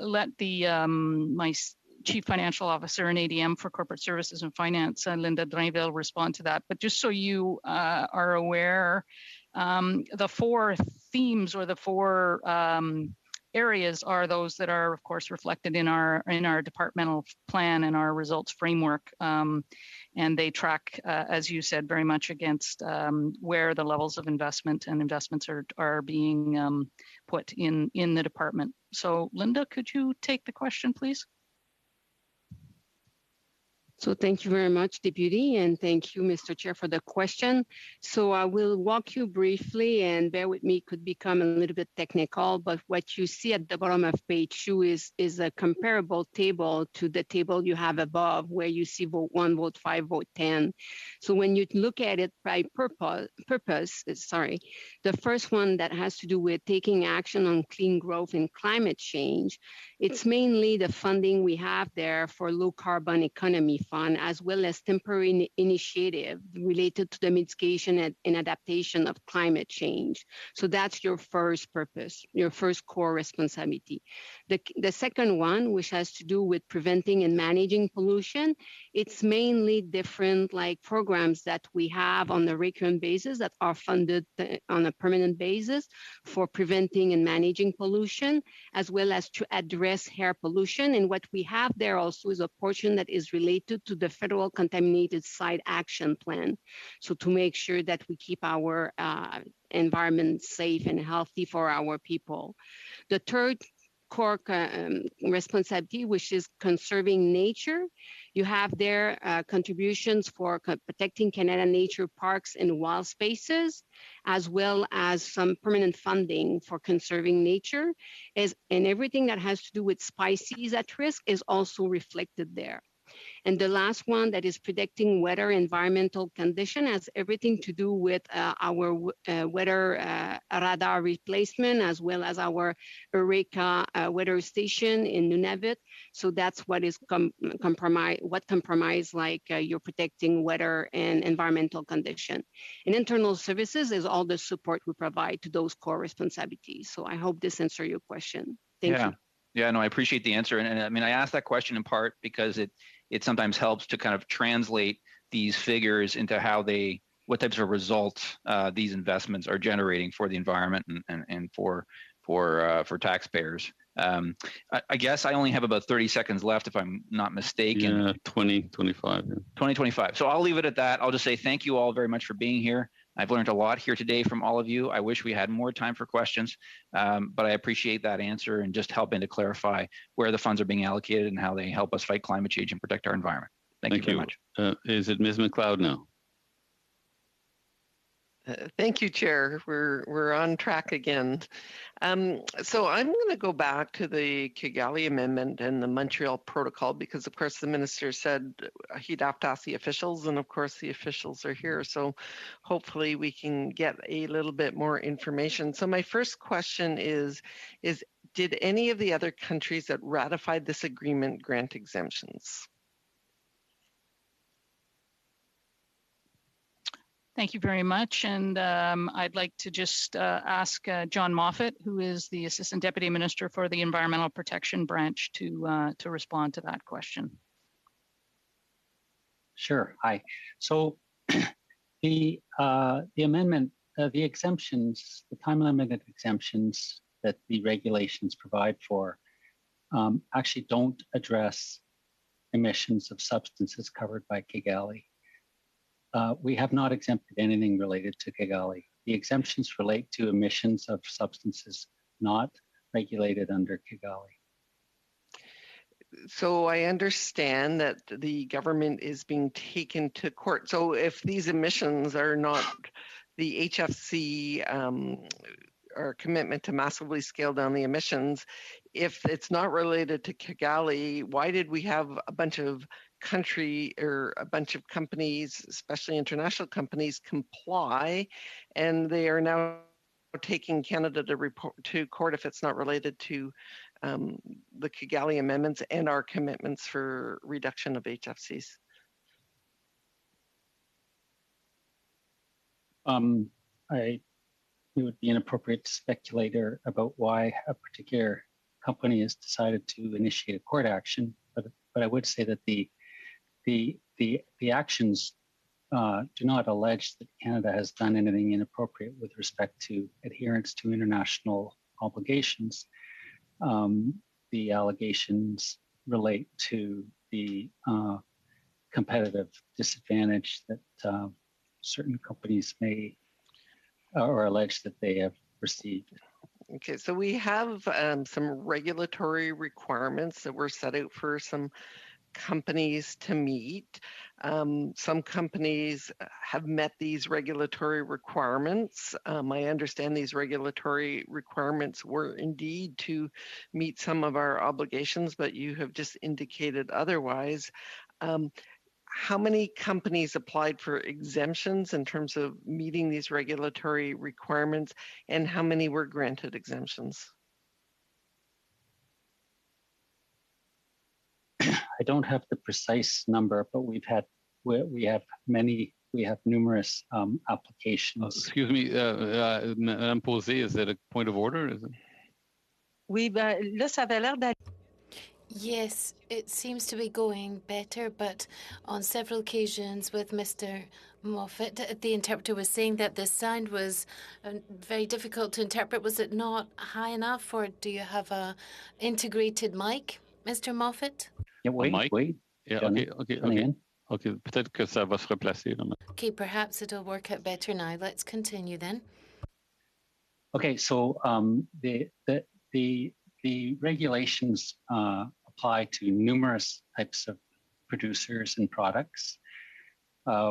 let the my Chief Financial Officer and ADM for Corporate Services and Finance, Linda Drainville, respond to that. But just so you are aware, the four themes or the four areas are those that are, of course, reflected in our departmental plan and our results framework, and they track, as you said, very much against where the levels of investment and investments are being put in the department. So, Linda, could you take the question, please? So thank you very much, Deputy, and thank you, Mr. Chair, for the question. So I will walk you briefly, and bear with me, it could become a little bit technical, but what you see at the bottom of page 2 is a comparable table to the table you have above, where you see vote 1, vote 5, vote 10. So when you look at it by purpose, the first one that has to do with taking action on clean growth and climate change, it's mainly the funding we have there for low carbon economy fund, as well as temporary initiative related to the mitigation and adaptation of climate change. So that's your first purpose, your first core responsibility. The second one, which has to do with preventing and managing pollution, it's mainly different like programs that we have on a recurrent basis that are funded on a permanent basis for preventing and managing pollution, as well as to address air pollution. And what we have there also is a portion that is related to the federal contaminated site action plan. So to make sure that we keep our environment safe and healthy for our people. The third core responsibility, which is conserving nature. You have there contributions for protecting Canada nature parks and wild spaces, as well as some permanent funding for conserving nature. And everything that has to do with species at risk is also reflected there. And the last one that is predicting weather environmental condition has everything to do with our weather radar replacement, as well as our Eureka weather station in Nunavut. So that's what is compromise like you're protecting weather and environmental condition. And internal services is all the support we provide to those core responsibilities. So I hope this answers your question. Thank you. Yeah, no, I appreciate the answer. And I mean, I asked that question in part because it sometimes helps to kind of translate these figures into what types of results these investments are generating for the environment and for taxpayers. I guess I only have about 30 seconds left, if I'm not mistaken. Yeah, 2025. Yeah. 2025. So I'll leave it at that. I'll just say thank you all very much for being here. I've learned a lot here today from all of you. I wish we had more time for questions, but I appreciate that answer and just helping to clarify where the funds are being allocated and how they help us fight climate change and protect our environment. Thank you very much. Is it Ms. McLeod now? Thank you, Chair. We're on track again. So I'm going to go back to the Kigali Amendment and the Montreal Protocol because, of course, the minister said he'd have to ask the officials, and of course, the officials are here. So hopefully we can get a little bit more information. So my first question is did any of the other countries that ratified this agreement grant exemptions? Thank you very much. And I'd like to just ask John Moffat, who is the Assistant Deputy Minister for the Environmental Protection Branch, to respond to that question. Sure. Hi. So the amendment, the exemptions, the time-limited exemptions that the regulations provide for actually don't address emissions of substances covered by Kigali. We have not exempted anything related to Kigali. The exemptions relate to emissions of substances not regulated under Kigali. So I understand that the government is being taken to court. So if these emissions are not the HFC our commitment to massively scale down the emissions, if it's not related to Kigali, why did we have a bunch of country or a bunch of companies, especially international companies, comply, and they are now taking Canada to court if it's not related to the Kigali amendments and our commitments for reduction of HFCs. It would be inappropriate to speculate about why a particular company has decided to initiate a court action, but I would say that the actions do not allege that Canada has done anything inappropriate with respect to adherence to international obligations. The allegations relate to the competitive disadvantage that certain companies may or allege that they have received. Okay, so we have some regulatory requirements that were set out for some companies to meet. Some companies have met these regulatory requirements. I understand these regulatory requirements were indeed to meet some of our obligations, but you have just indicated otherwise. How many companies applied for exemptions in terms of meeting these regulatory requirements, and how many were granted exemptions? I don't have the precise number, but we have numerous applications. Excuse me, Madame Posé, is that a point of order? Is it? Oui, là, ça avait l'air d'aller. Yes, it seems to be going better, but on several occasions with Mr. Moffat, the interpreter was saying that the sound was very difficult to interpret. Was it not high enough, or do you have a integrated mic, Mr. Moffat? Yeah, wait. Yeah, Johnny, okay. Peut-être que ça va se replacer. Okay, perhaps it'll work out better now. Let's continue then. Okay, so the regulations apply to numerous types of producers and products.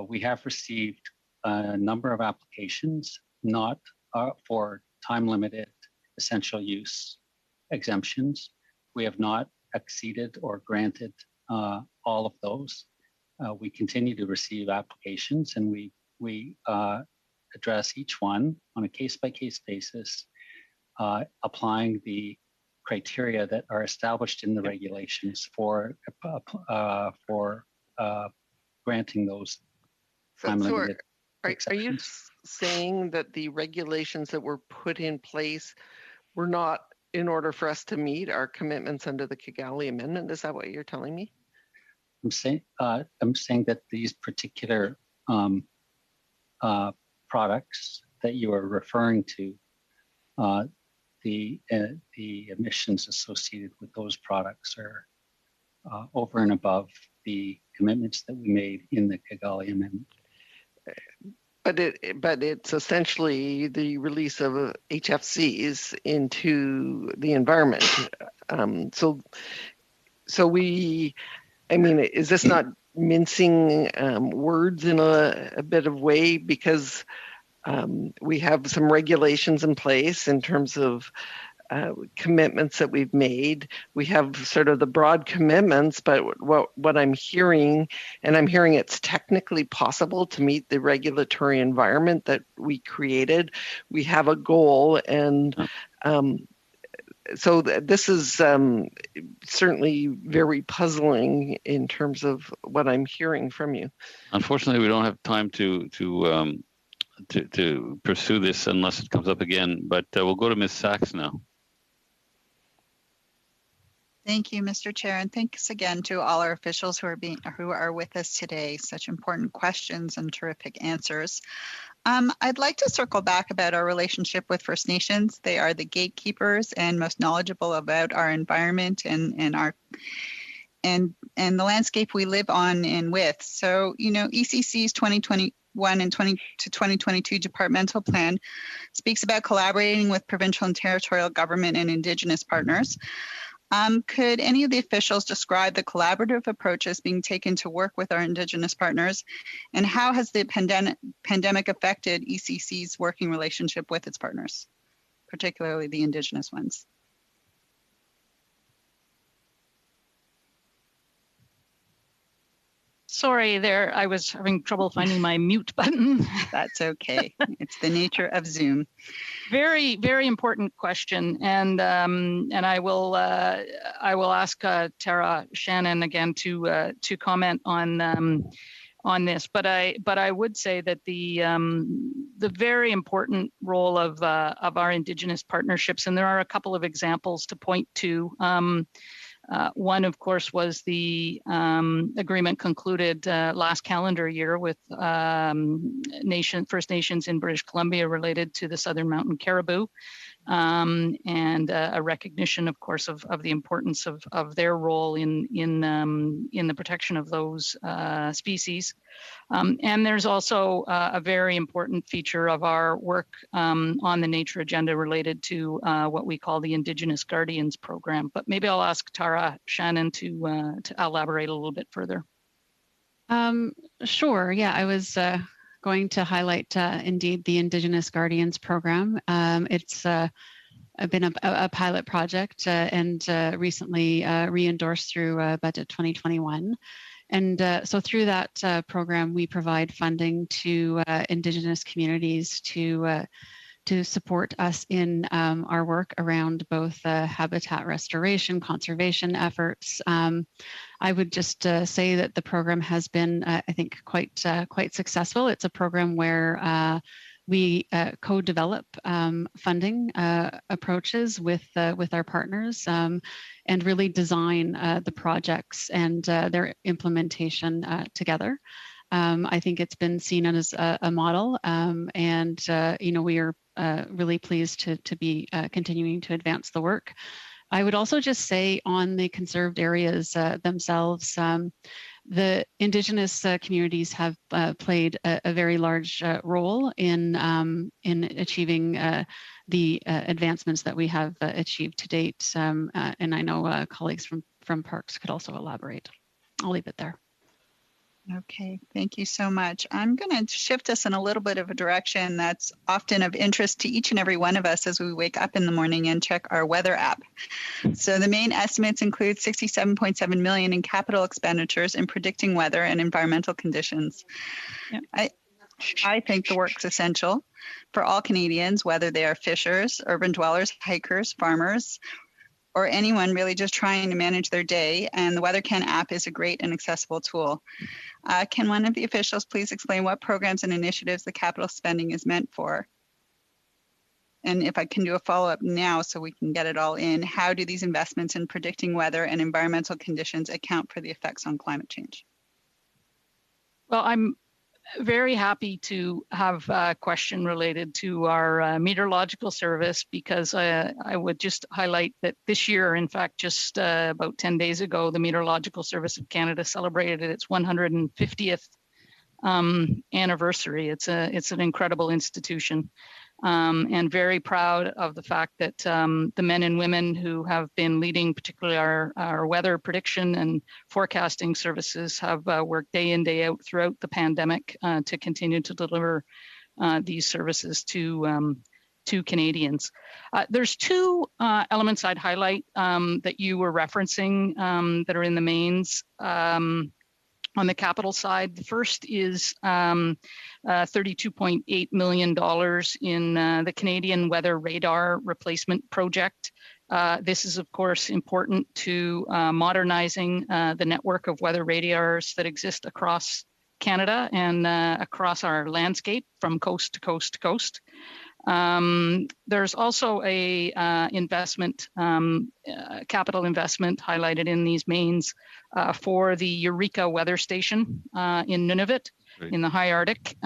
We have received a number of applications, not for time-limited essential use exemptions. We have not exceeded or granted all of those. We continue to receive applications, and we address each one on a case-by-case basis, applying the criteria that are established in the regulations for granting those time-limited Are you saying that the regulations that were put in place were not in order for us to meet our commitments under the Kigali Amendment? Is that what you're telling me? I'm saying that these particular products that you are referring to, the emissions associated with those products are over and above the commitments that we made in the Kigali Amendment. But it's essentially the release of HFCs into the environment. Is this not mincing words in a bit of way, because we have some regulations in place in terms of commitments that we've made. We have sort of the broad commitments, but what I'm hearing, and I'm hearing it's technically possible to meet the regulatory environment that we created. We have a goal, and so this is certainly very puzzling in terms of what I'm hearing from you. Unfortunately, we don't have time to pursue this unless it comes up again, but we'll go to Ms. Sachs now. Thank you, Mr. Chair, and thanks again to all our officials who are with us today. Such important questions and terrific answers. I'd like to circle back about our relationship with First Nations. They are the gatekeepers and most knowledgeable about our environment and the landscape we live on and with. So, ECC's 2021 and 2022 departmental plan speaks about collaborating with provincial and territorial government and Indigenous partners. Could any of the officials describe the collaborative approaches being taken to work with our Indigenous partners, and how has the pandemic affected ECC's working relationship with its partners, particularly the Indigenous ones? Sorry there, I was having trouble finding my mute button. That's okay. It's the nature of Zoom. Very, very important question, and I will ask Tara Shannon again to comment on this. But I would say that the very important role of our Indigenous partnerships, and there are a couple of examples to point to. One, of course, was the agreement concluded last calendar year with First Nations in British Columbia related to the Southern Mountain Caribou, and a recognition, of course, of the importance of their role in the protection of those species. And there's also a very important feature of our work on the nature agenda related to what we call the Indigenous Guardians program. But maybe I'll ask Tara Shannon to elaborate a little bit further. Sure. Yeah, I was going to highlight indeed the Indigenous Guardians program. It's been a pilot project and recently re-endorsed through Budget 2021. And so through that program, we provide funding to Indigenous communities to support us in our work around both habitat restoration, conservation efforts. I would just say that the program has been, I think, quite successful. It's a program where we co-develop funding approaches with our partners and really design the projects and their implementation together. I think it's been seen as a model, and we are really pleased to be continuing to advance the work. I would also just say on the conserved areas themselves, the Indigenous communities have played a very large role in achieving the advancements that we have achieved to date. And I know colleagues from Parks could also elaborate. I'll leave it there. Okay, thank you so much. I'm going to shift us in a little bit of a direction that's often of interest to each and every one of us as we wake up in the morning and check our weather app. So the main estimates include $67.7 million in capital expenditures in predicting weather and environmental conditions. Yep. I think the work's essential for all Canadians, whether they are fishers, urban dwellers, hikers, farmers, or anyone really just trying to manage their day, and the WeatherCan app is a great and accessible tool. Can one of the officials please explain what programs and initiatives the capital spending is meant for? And if I can do a follow-up now so we can get it all in, how do these investments in predicting weather and environmental conditions account for the effects on climate change? Well, I'm very happy to have a question related to our meteorological service, because I would just highlight that this year, in fact, just about 10 days ago, the Meteorological Service of Canada celebrated its 150th anniversary. It's an incredible institution, and very proud of the fact that the men and women who have been leading, particularly our weather prediction and forecasting services, have worked day in, day out throughout the pandemic to continue to deliver these services to Canadians. There's two elements I'd highlight that you were referencing that are in the mains. On the capital side, the first is $32.8 million in the Canadian Weather Radar Replacement Project. This is, of course, important to modernizing the network of weather radars that exist across Canada and across our landscape from coast to coast to coast. There's also a capital investment highlighted in these mains for the Eureka Weather Station in Nunavut, right, in the high Arctic,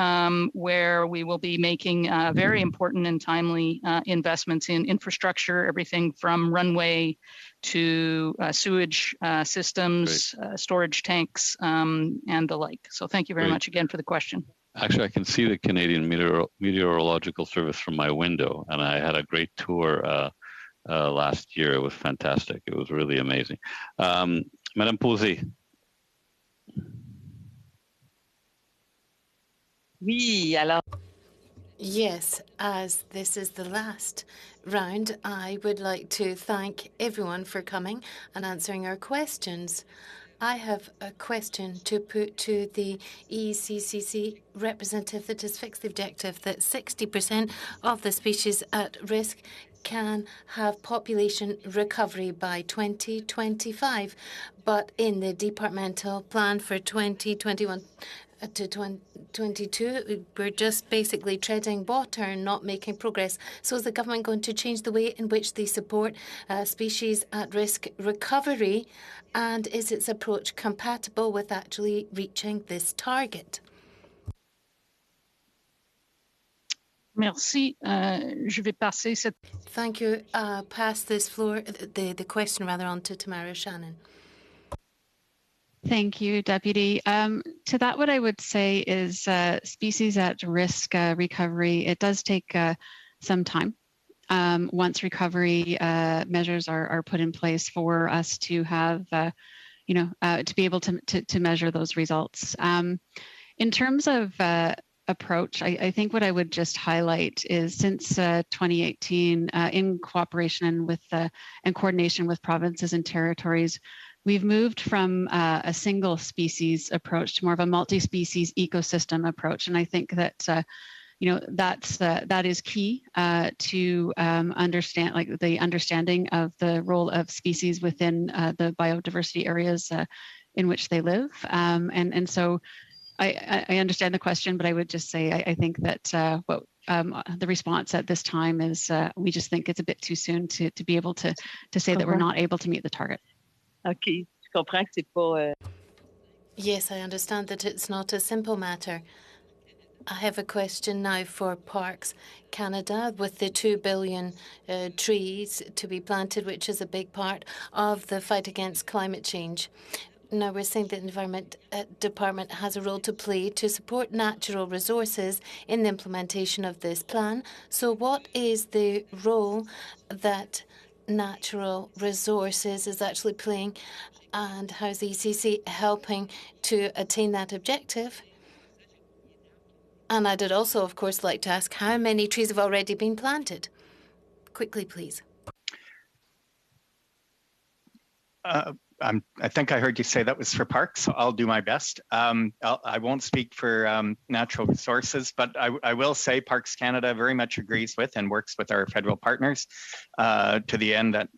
where we will be making very important and timely investments in infrastructure, everything from runway to sewage systems, storage tanks, and the like. So thank you very much again for the question. Actually, I can see the Canadian Meteorological Service from my window, and I had a great tour last year. It was fantastic. It was really amazing. Madame Posey. Oui, alors. Yes, as this is the last round, I would like to thank everyone for coming and answering our questions. I have a question to put to the ECCC representative that has fixed the objective that 60% of the species at risk can have population recovery by 2025. But in the departmental plan for 2021 to 2022, we're just basically treading water and not making progress. So is the government going to change the way in which they support species at risk recovery? And is its approach compatible with actually reaching this target? Merci. Je vais passer cette... Thank you. Pass this floor, the question rather, on to Tamara Shannon. Thank you, Deputy. To that, what I would say is species at risk recovery, it does take some time once recovery measures are put in place for us to have, to be able to measure those results. In terms of approach, I think what I would just highlight is since 2018, in cooperation with and coordination with provinces and territories, we've moved from a single species approach to more of a multi-species ecosystem approach. And I think that, that is key to understand, like the understanding of the role of species within the biodiversity areas in which they live. And so I understand the question, but I would just say I think that the response at this time is we just think it's a bit too soon to be able to say that we're not able to meet the target. OK. Je comprends que c'est pas... Yes, I understand that it's not a simple matter. I have a question now for Parks Canada. With the 2 billion trees to be planted, which is a big part of the fight against climate change. Now, we're saying that the Environment Department has a role to play to support natural resources in the implementation of this plan. So what is the role that natural resources is actually playing, and how is the ECC helping to attain that objective? And I did also, of course, like to ask how many trees have already been planted? Quickly, please. I think I heard you say that was for parks, so I'll do my best. I won't speak for natural resources, but I will say Parks Canada very much agrees with and works with our federal partners to the end that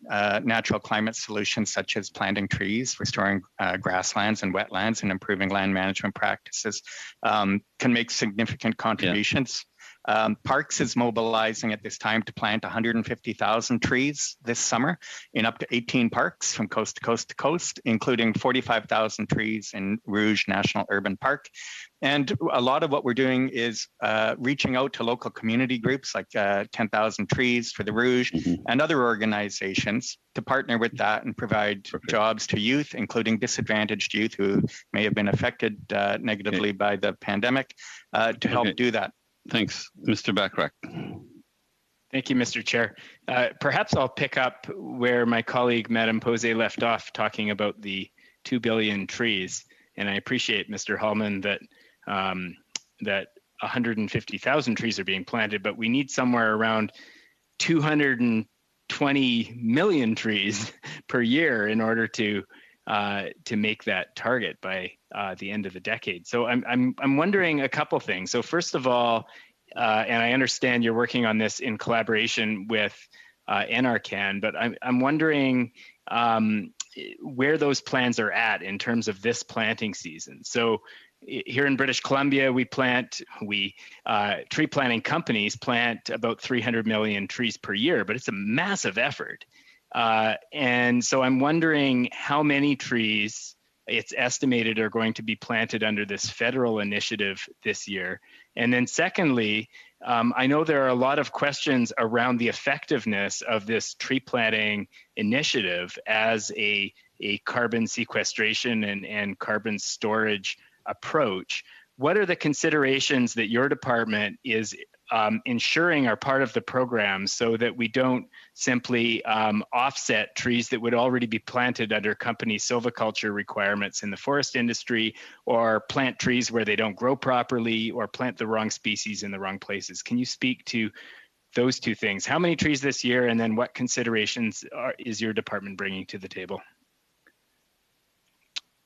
natural climate solutions such as planting trees, restoring grasslands and wetlands, and improving land management practices can make significant contributions. Parks is mobilizing at this time to plant 150,000 trees this summer in up to 18 parks from coast to coast to coast, including 45,000 trees in Rouge National Urban Park. And a lot of what we're doing is reaching out to local community groups like 10,000 Trees for the Rouge and other organizations to partner with that and provide jobs to youth, including disadvantaged youth who may have been affected negatively by the pandemic, to help do that. Thanks. Mr. Bachrach. Thank you, Mr. Chair. Perhaps I'll pick up where my colleague, Madame Posey, left off talking about the 2 billion trees. And I appreciate, Mr. Hallman, that 150,000 trees are being planted, but we need somewhere around 220 million trees per year in order to make that target by the end of the decade. So I'm wondering a couple things. So first of all, and I understand you're working on this in collaboration with NRCan, but I'm wondering where those plans are at in terms of this planting season. So here in British Columbia, tree planting companies plant about 300 million trees per year, but it's a massive effort. And so I'm wondering how many trees it's estimated are going to be planted under this federal initiative this year. And then secondly, I know there are a lot of questions around the effectiveness of this tree planting initiative as a carbon sequestration and carbon storage approach. What are the considerations that your department is ensuring are part of the program so that we don't simply offset trees that would already be planted under company silviculture requirements in the forest industry, or plant trees where they don't grow properly, or plant the wrong species in the wrong places? Can you speak to those two things? How many trees this year, and then what considerations is your department bringing to the table?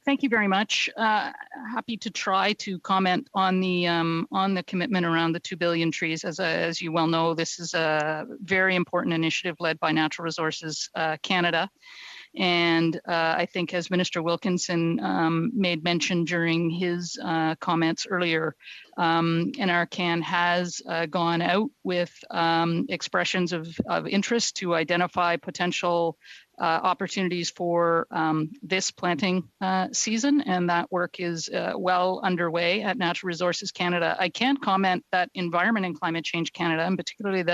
Thank you very much. Happy to try to comment on the commitment around the 2 billion trees. As you well know, this is a very important initiative led by Natural Resources Canada. And I think, as Minister Wilkinson made mention during his comments earlier, NRCan has gone out with expressions of interest to identify potential opportunities for this planting season, and that work is well underway at Natural Resources Canada. I can comment that Environment and Climate Change Canada, and particularly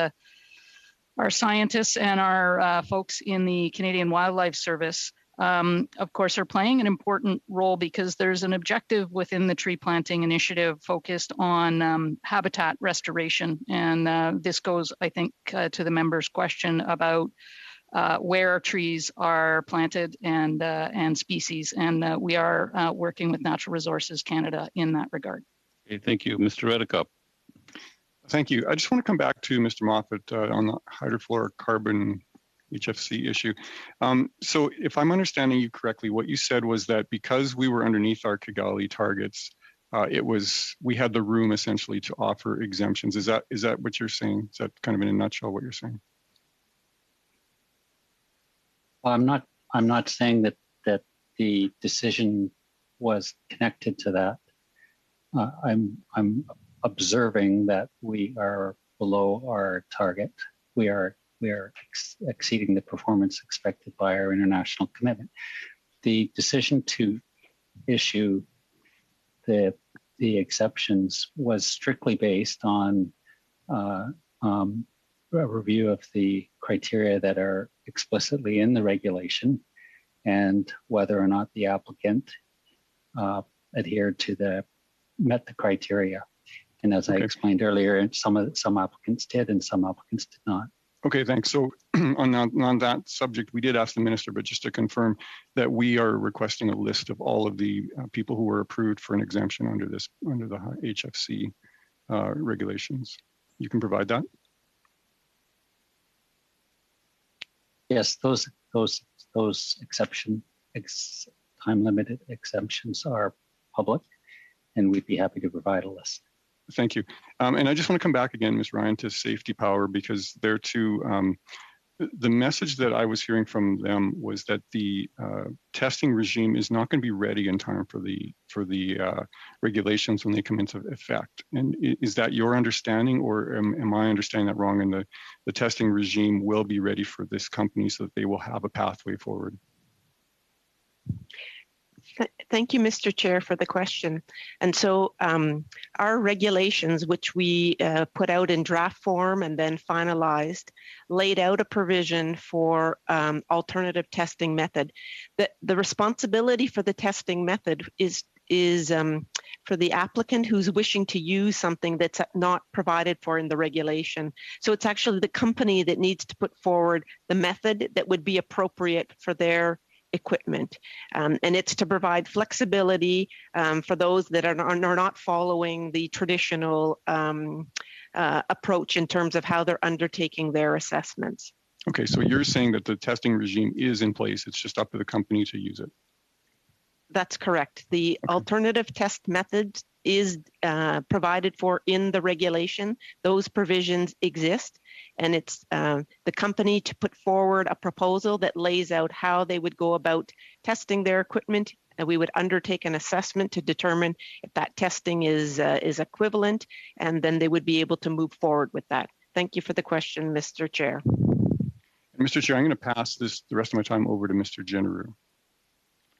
our scientists and our folks in the Canadian Wildlife Service, of course, are playing an important role because there's an objective within the tree planting initiative focused on habitat restoration. And this goes, I think, to the member's question about where trees are planted and species. And we are working with Natural Resources Canada in that regard. Okay, thank you. Mr. Reddekopp. Thank you. I just want to come back to Mr. Moffat on the hydrofluorocarbon HFC issue. So if I'm understanding you correctly, what you said was that because we were underneath our Kigali targets, we had the room essentially to offer exemptions. Is that what you're saying? Is that kind of in a nutshell what you're saying? Well, I'm not saying that the decision was connected to that. I'm observing that we are below our target. We are exceeding the performance expected by our international commitment. The decision to issue the exceptions was strictly based on a review of the criteria that are explicitly in the regulation and whether or not the applicant met the criteria. And as I explained earlier, some applicants did and some applicants did not. Okay, thanks. So on that subject, we did ask the minister, but just to confirm that we are requesting a list of all of the people who were approved for an exemption under the HFC regulations. You can provide that? Yes, those time-limited exemptions are public, and we'd be happy to provide a list. Thank you. And I just want to come back again, Ms. Ryan, to Safety Power, because there too, the message that I was hearing from them was that the testing regime is not going to be ready in time for the regulations when they come into effect. And is that your understanding, or am I understanding that wrong? And the testing regime will be ready for this company so that they will have a pathway forward? Thank you, Mr. Chair, for the question. And so our regulations, which we put out in draft form and then finalized, laid out a provision for alternative testing method. The responsibility for the testing method is for the applicant who's wishing to use something that's not provided for in the regulation. So it's actually the company that needs to put forward the method that would be appropriate for their equipment. And it's to provide flexibility for those that are not following the traditional approach in terms of how they're undertaking their assessments. Okay, so you're saying that the testing regime is in place, it's just up to the company to use it? That's correct. The alternative test method is provided for in the regulation. Those provisions exist, and it's the company to put forward a proposal that lays out how they would go about testing their equipment, and we would undertake an assessment to determine if that testing is equivalent, and then they would be able to move forward with that. Thank you for the question, Mr. Chair. Mr. Chair, I'm going to pass the rest of my time over to Mr. Genereux.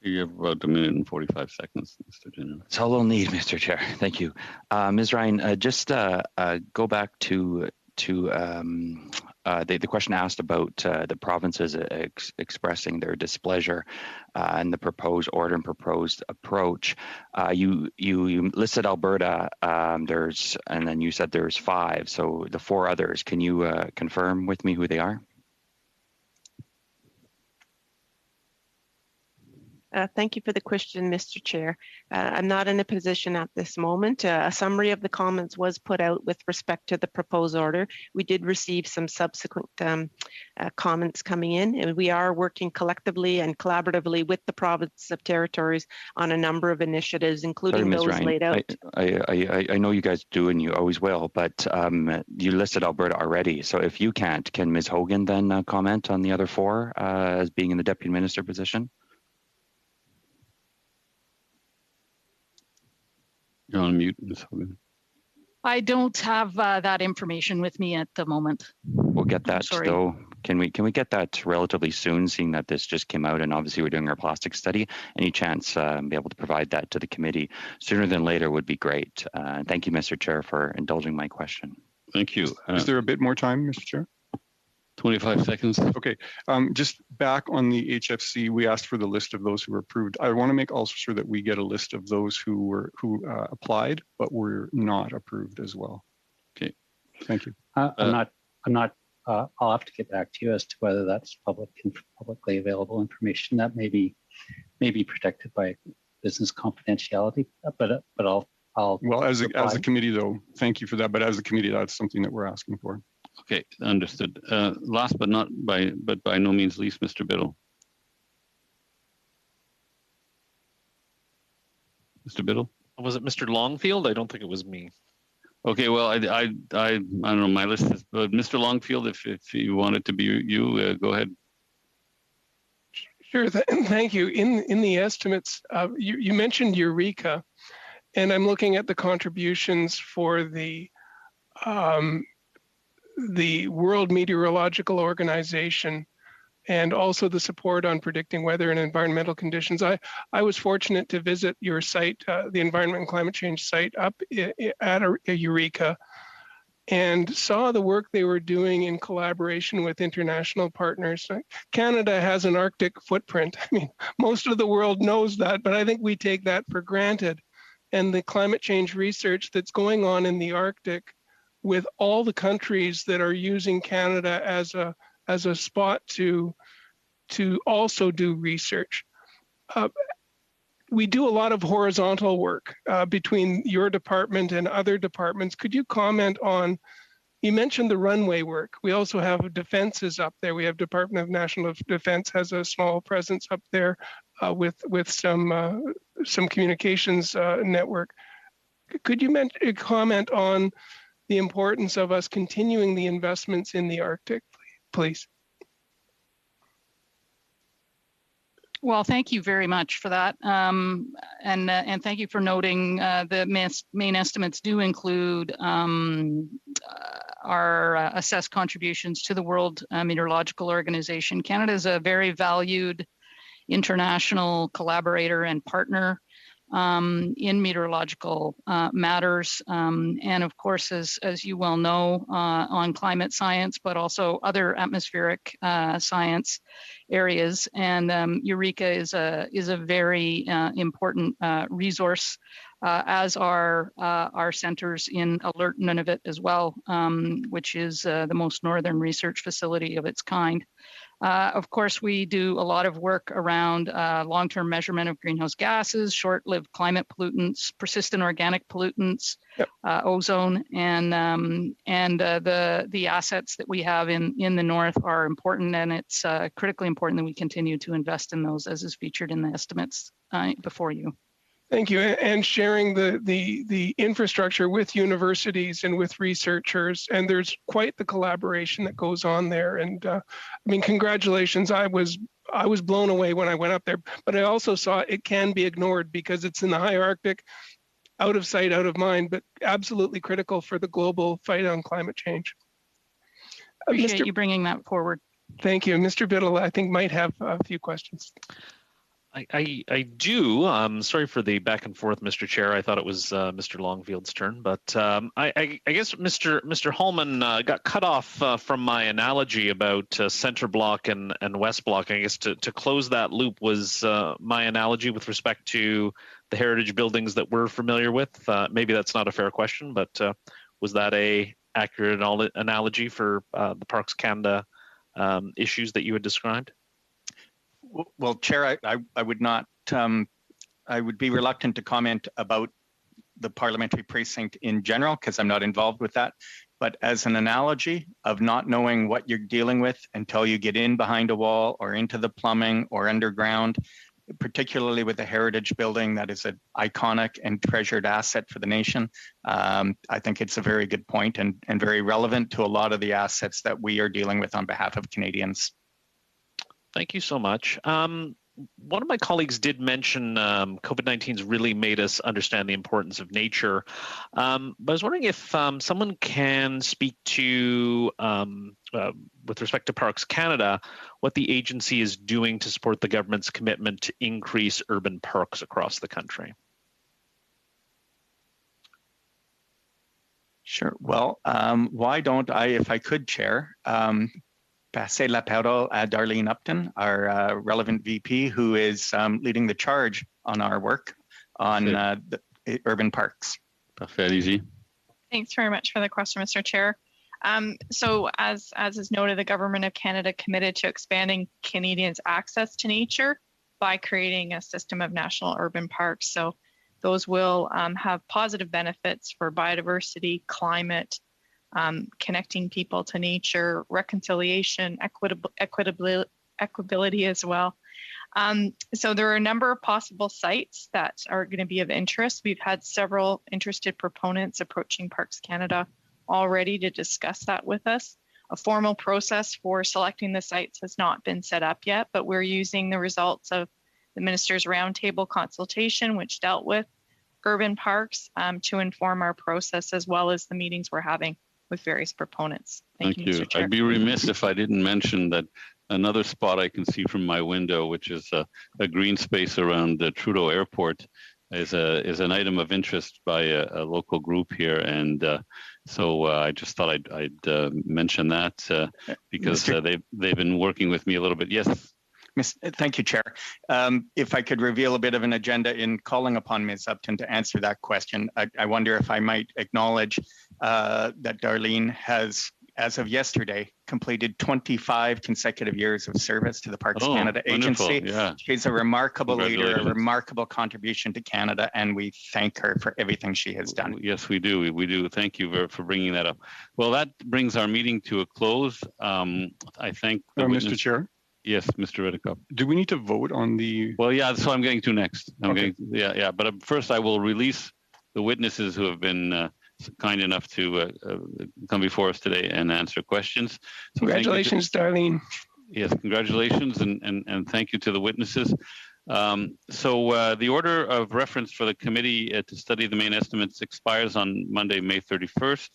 You have about 1 minute and 45 seconds, Mr. Genereux. That's all we'll need, Mr. Chair. Thank you. Ms. Ryan, just go back to the question asked about the provinces expressing their displeasure and the proposed order and proposed approach. You listed Alberta, and then you said there's 5. So the 4 others, can you confirm with me who they are? Thank you for the question, Mr. Chair. I'm not in a position at this moment. A summary of the comments was put out with respect to the proposed order. We did receive some subsequent comments coming in, and we are working collectively and collaboratively with the province of territories on a number of initiatives, including those Ryan, laid out. I know you guys do and you always will, but you listed Alberta already. So if you can't, can Ms. Hogan then comment on the other four as being in the Deputy Minister position? You're on mute, Ms. Hogan. I don't have that information with me at the moment. We'll get that though. Can we get that relatively soon, seeing that this just came out and obviously we're doing our plastic study? Any chance be able to provide that to the committee sooner than later would be great. Thank you, Mr. Chair, for indulging my question. Thank you. Is there a bit more time, Mr. Chair? 25 seconds. Okay, just back on the HFC, we asked for the list of those who were approved. I want to make also sure that we get a list of those who applied but were not approved as well. Okay, thank you. I'm not. I'll have to get back to you as to whether that's publicly available information that may be protected by business confidentiality. But I'll. Well, as a committee though, thank you for that. But as a committee, that's something that we're asking for. Okay, understood. Last but by no means least, Mr. Biddle. Mr. Biddle? Was it Mr. Longfield? I don't think it was me. Okay, well, I don't know. My list is, but Mr. Longfield, if you want it to be you, go ahead. Sure, thank you. In the estimates, you mentioned Eureka, and I'm looking at the contributions for the World Meteorological Organization and also the support on predicting weather and environmental conditions. I was fortunate to visit your site, the Environment and Climate Change site up at Eureka, and saw the work they were doing in collaboration with international partners. Canada has an Arctic footprint. I mean, most of the world knows that, but I think we take that for granted. And the climate change research that's going on in the Arctic with all the countries that are using Canada as a spot to also do research. We do a lot of horizontal work between your department and other departments. Could you comment on, you mentioned the runway work. We also have defenses up there. We have Department of National Defense has a small presence up there with some communications network. Could you comment on the importance of us continuing the investments in the Arctic, please? Well, thank you very much for that. And thank you for noting the main estimates do include our assessed contributions to the World Meteorological Organization. Canada is a very valued international collaborator and partner in meteorological matters, and of course, as you well know, on climate science, but also other atmospheric science areas. And Eureka is a very important resource, as are our centers in Alert Nunavut as well, which is the most northern research facility of its kind. Of course, we do a lot of work around long-term measurement of greenhouse gases, short-lived climate pollutants, persistent organic pollutants, ozone, and the assets that we have in the north are important, and it's critically important that we continue to invest in those, as is featured in the estimates before you. Thank you. And sharing the infrastructure with universities and with researchers, and there's quite the collaboration that goes on there. And I mean, congratulations. I was blown away when I went up there, but I also saw it can be ignored because it's in the high Arctic, out of sight, out of mind, but absolutely critical for the global fight on climate change. Appreciate you bringing that forward. Thank you. Mr. Biddle, I think, might have a few questions. I do. Sorry for the back and forth, Mr. Chair. I thought it was Mr. Longfield's turn, but I guess Mr. Holman got cut off from my analogy about center block and west block. I guess to close that loop was my analogy with respect to the heritage buildings that we're familiar with. Maybe that's not a fair question, but was that a accurate analogy for the Parks Canada issues that you had described? Well, Chair, I would not I would be reluctant to comment about the parliamentary precinct in general because I'm not involved with that. But as an analogy of not knowing what you're dealing with until you get in behind a wall or into the plumbing or underground, particularly with a heritage building that is an iconic and treasured asset for the nation, I think it's a very good point and very relevant to a lot of the assets that we are dealing with on behalf of Canadians. Thank you so much. One of my colleagues did mention COVID-19's really made us understand the importance of nature. But I was wondering if someone can speak to, with respect to Parks Canada, what the agency is doing to support the government's commitment to increase urban parks across the country. Sure. Well, why don't I, if I could, Chair, passer la parole à Darlene Upton, our relevant VP, who is leading the charge on our work on the urban parks. Parfait, allez-y. Thanks very much for the question, Mr. Chair. So as is noted, the Government of Canada committed to expanding Canadians' access to nature by creating a system of national urban parks. So those will have positive benefits for biodiversity, climate, connecting people to nature, reconciliation, equitability as well. So there are a number of possible sites that are going to be of interest. We've had several interested proponents approaching Parks Canada already to discuss that with us. A formal process for selecting the sites has not been set up yet, but we're using the results of the Minister's Roundtable consultation, which dealt with urban parks, to inform our process, as well as the meetings we're having with various proponents. Thank you, Mr. Chair. I'd be remiss if I didn't mention that another spot I can see from my window, which is a green space around the Trudeau Airport, is an item of interest by a local group here, and so I just thought I'd mention that because they've been working with me a little bit. Yes. Thank you, Chair. If I could reveal a bit of an agenda in calling upon Ms. Upton to answer that question, I wonder if I might acknowledge that Darlene has, as of yesterday, completed 25 consecutive years of service to the Parks Canada Agency. Yeah. She's a remarkable leader, a remarkable contribution to Canada, and we thank her for everything she has done. Yes, we do. We do. Thank you for bringing that up. Well, that brings our meeting to a close. I thank the Mr. Chair. Yes, Mr. Redekop. Do we need to vote on the? Well, yeah, that's what I'm getting to next. But first, I will release the witnesses who have been kind enough to come before us today and answer questions. So congratulations, Darlene. Yes, congratulations, and thank you to the witnesses. So the order of reference for the committee to study the main estimates expires on Monday, May 31st.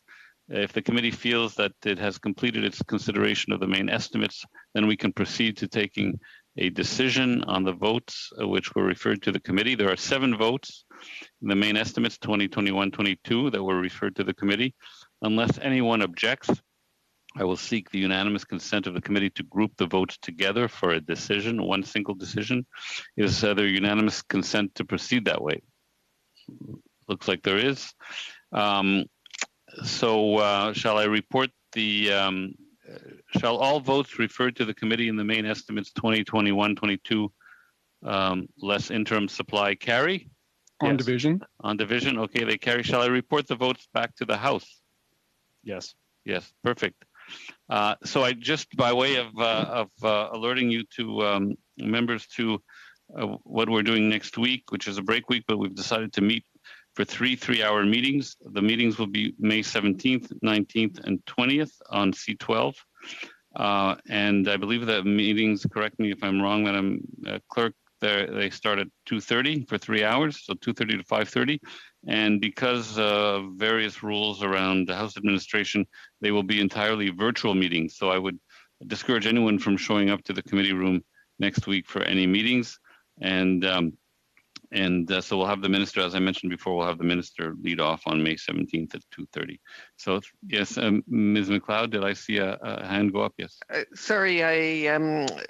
If the committee feels that it has completed its consideration of the main estimates, then we can proceed to taking a decision on the votes which were referred to the committee. There are 7 votes in the main estimates 2021-22 that were referred to the committee. Unless anyone objects, I will seek the unanimous consent of the committee to group the votes together for a decision, one single decision. Is there unanimous consent to proceed that way? Looks like there is. So shall I report the, shall all votes referred to the committee in the main estimates 2021-22 less interim supply carry? On division? On division, okay, they carry. Shall I report the votes back to the House? Yes. Yes, perfect. So I just, by way of alerting you to members to what we're doing next week, which is a break week, but we've decided to meet for 3 3-hour meetings. The meetings will be May 17th, 19th, and 20th on C12. And I believe that meetings, correct me if I'm wrong, Madam Clerk, they start at 2:30 for 3 hours, so 2:30 to 5:30. And because of various rules around the House administration, they will be entirely virtual meetings. So I would discourage anyone from showing up to the committee room next week for any meetings. And so we'll have the minister, as I mentioned before, we'll have the minister lead off on May 17th at 2:30. So yes, Ms. McLeod, did I see a hand go up? Yes. Sorry,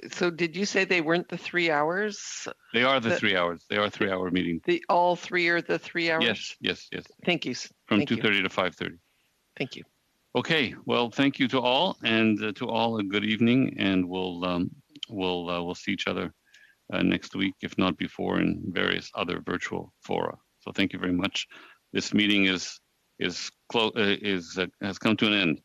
so did you say they weren't the 3 hours? They are the 3 hours. They are 3-hour meetings. All 3 are the 3 hours? Yes. Thank you. From 2:30 to 5:30. Thank you. Okay. Well, thank you to all, and to all a good evening, and we'll see each other next week, if not before, in various other virtual fora. So thank you very much. This meeting has come to an end.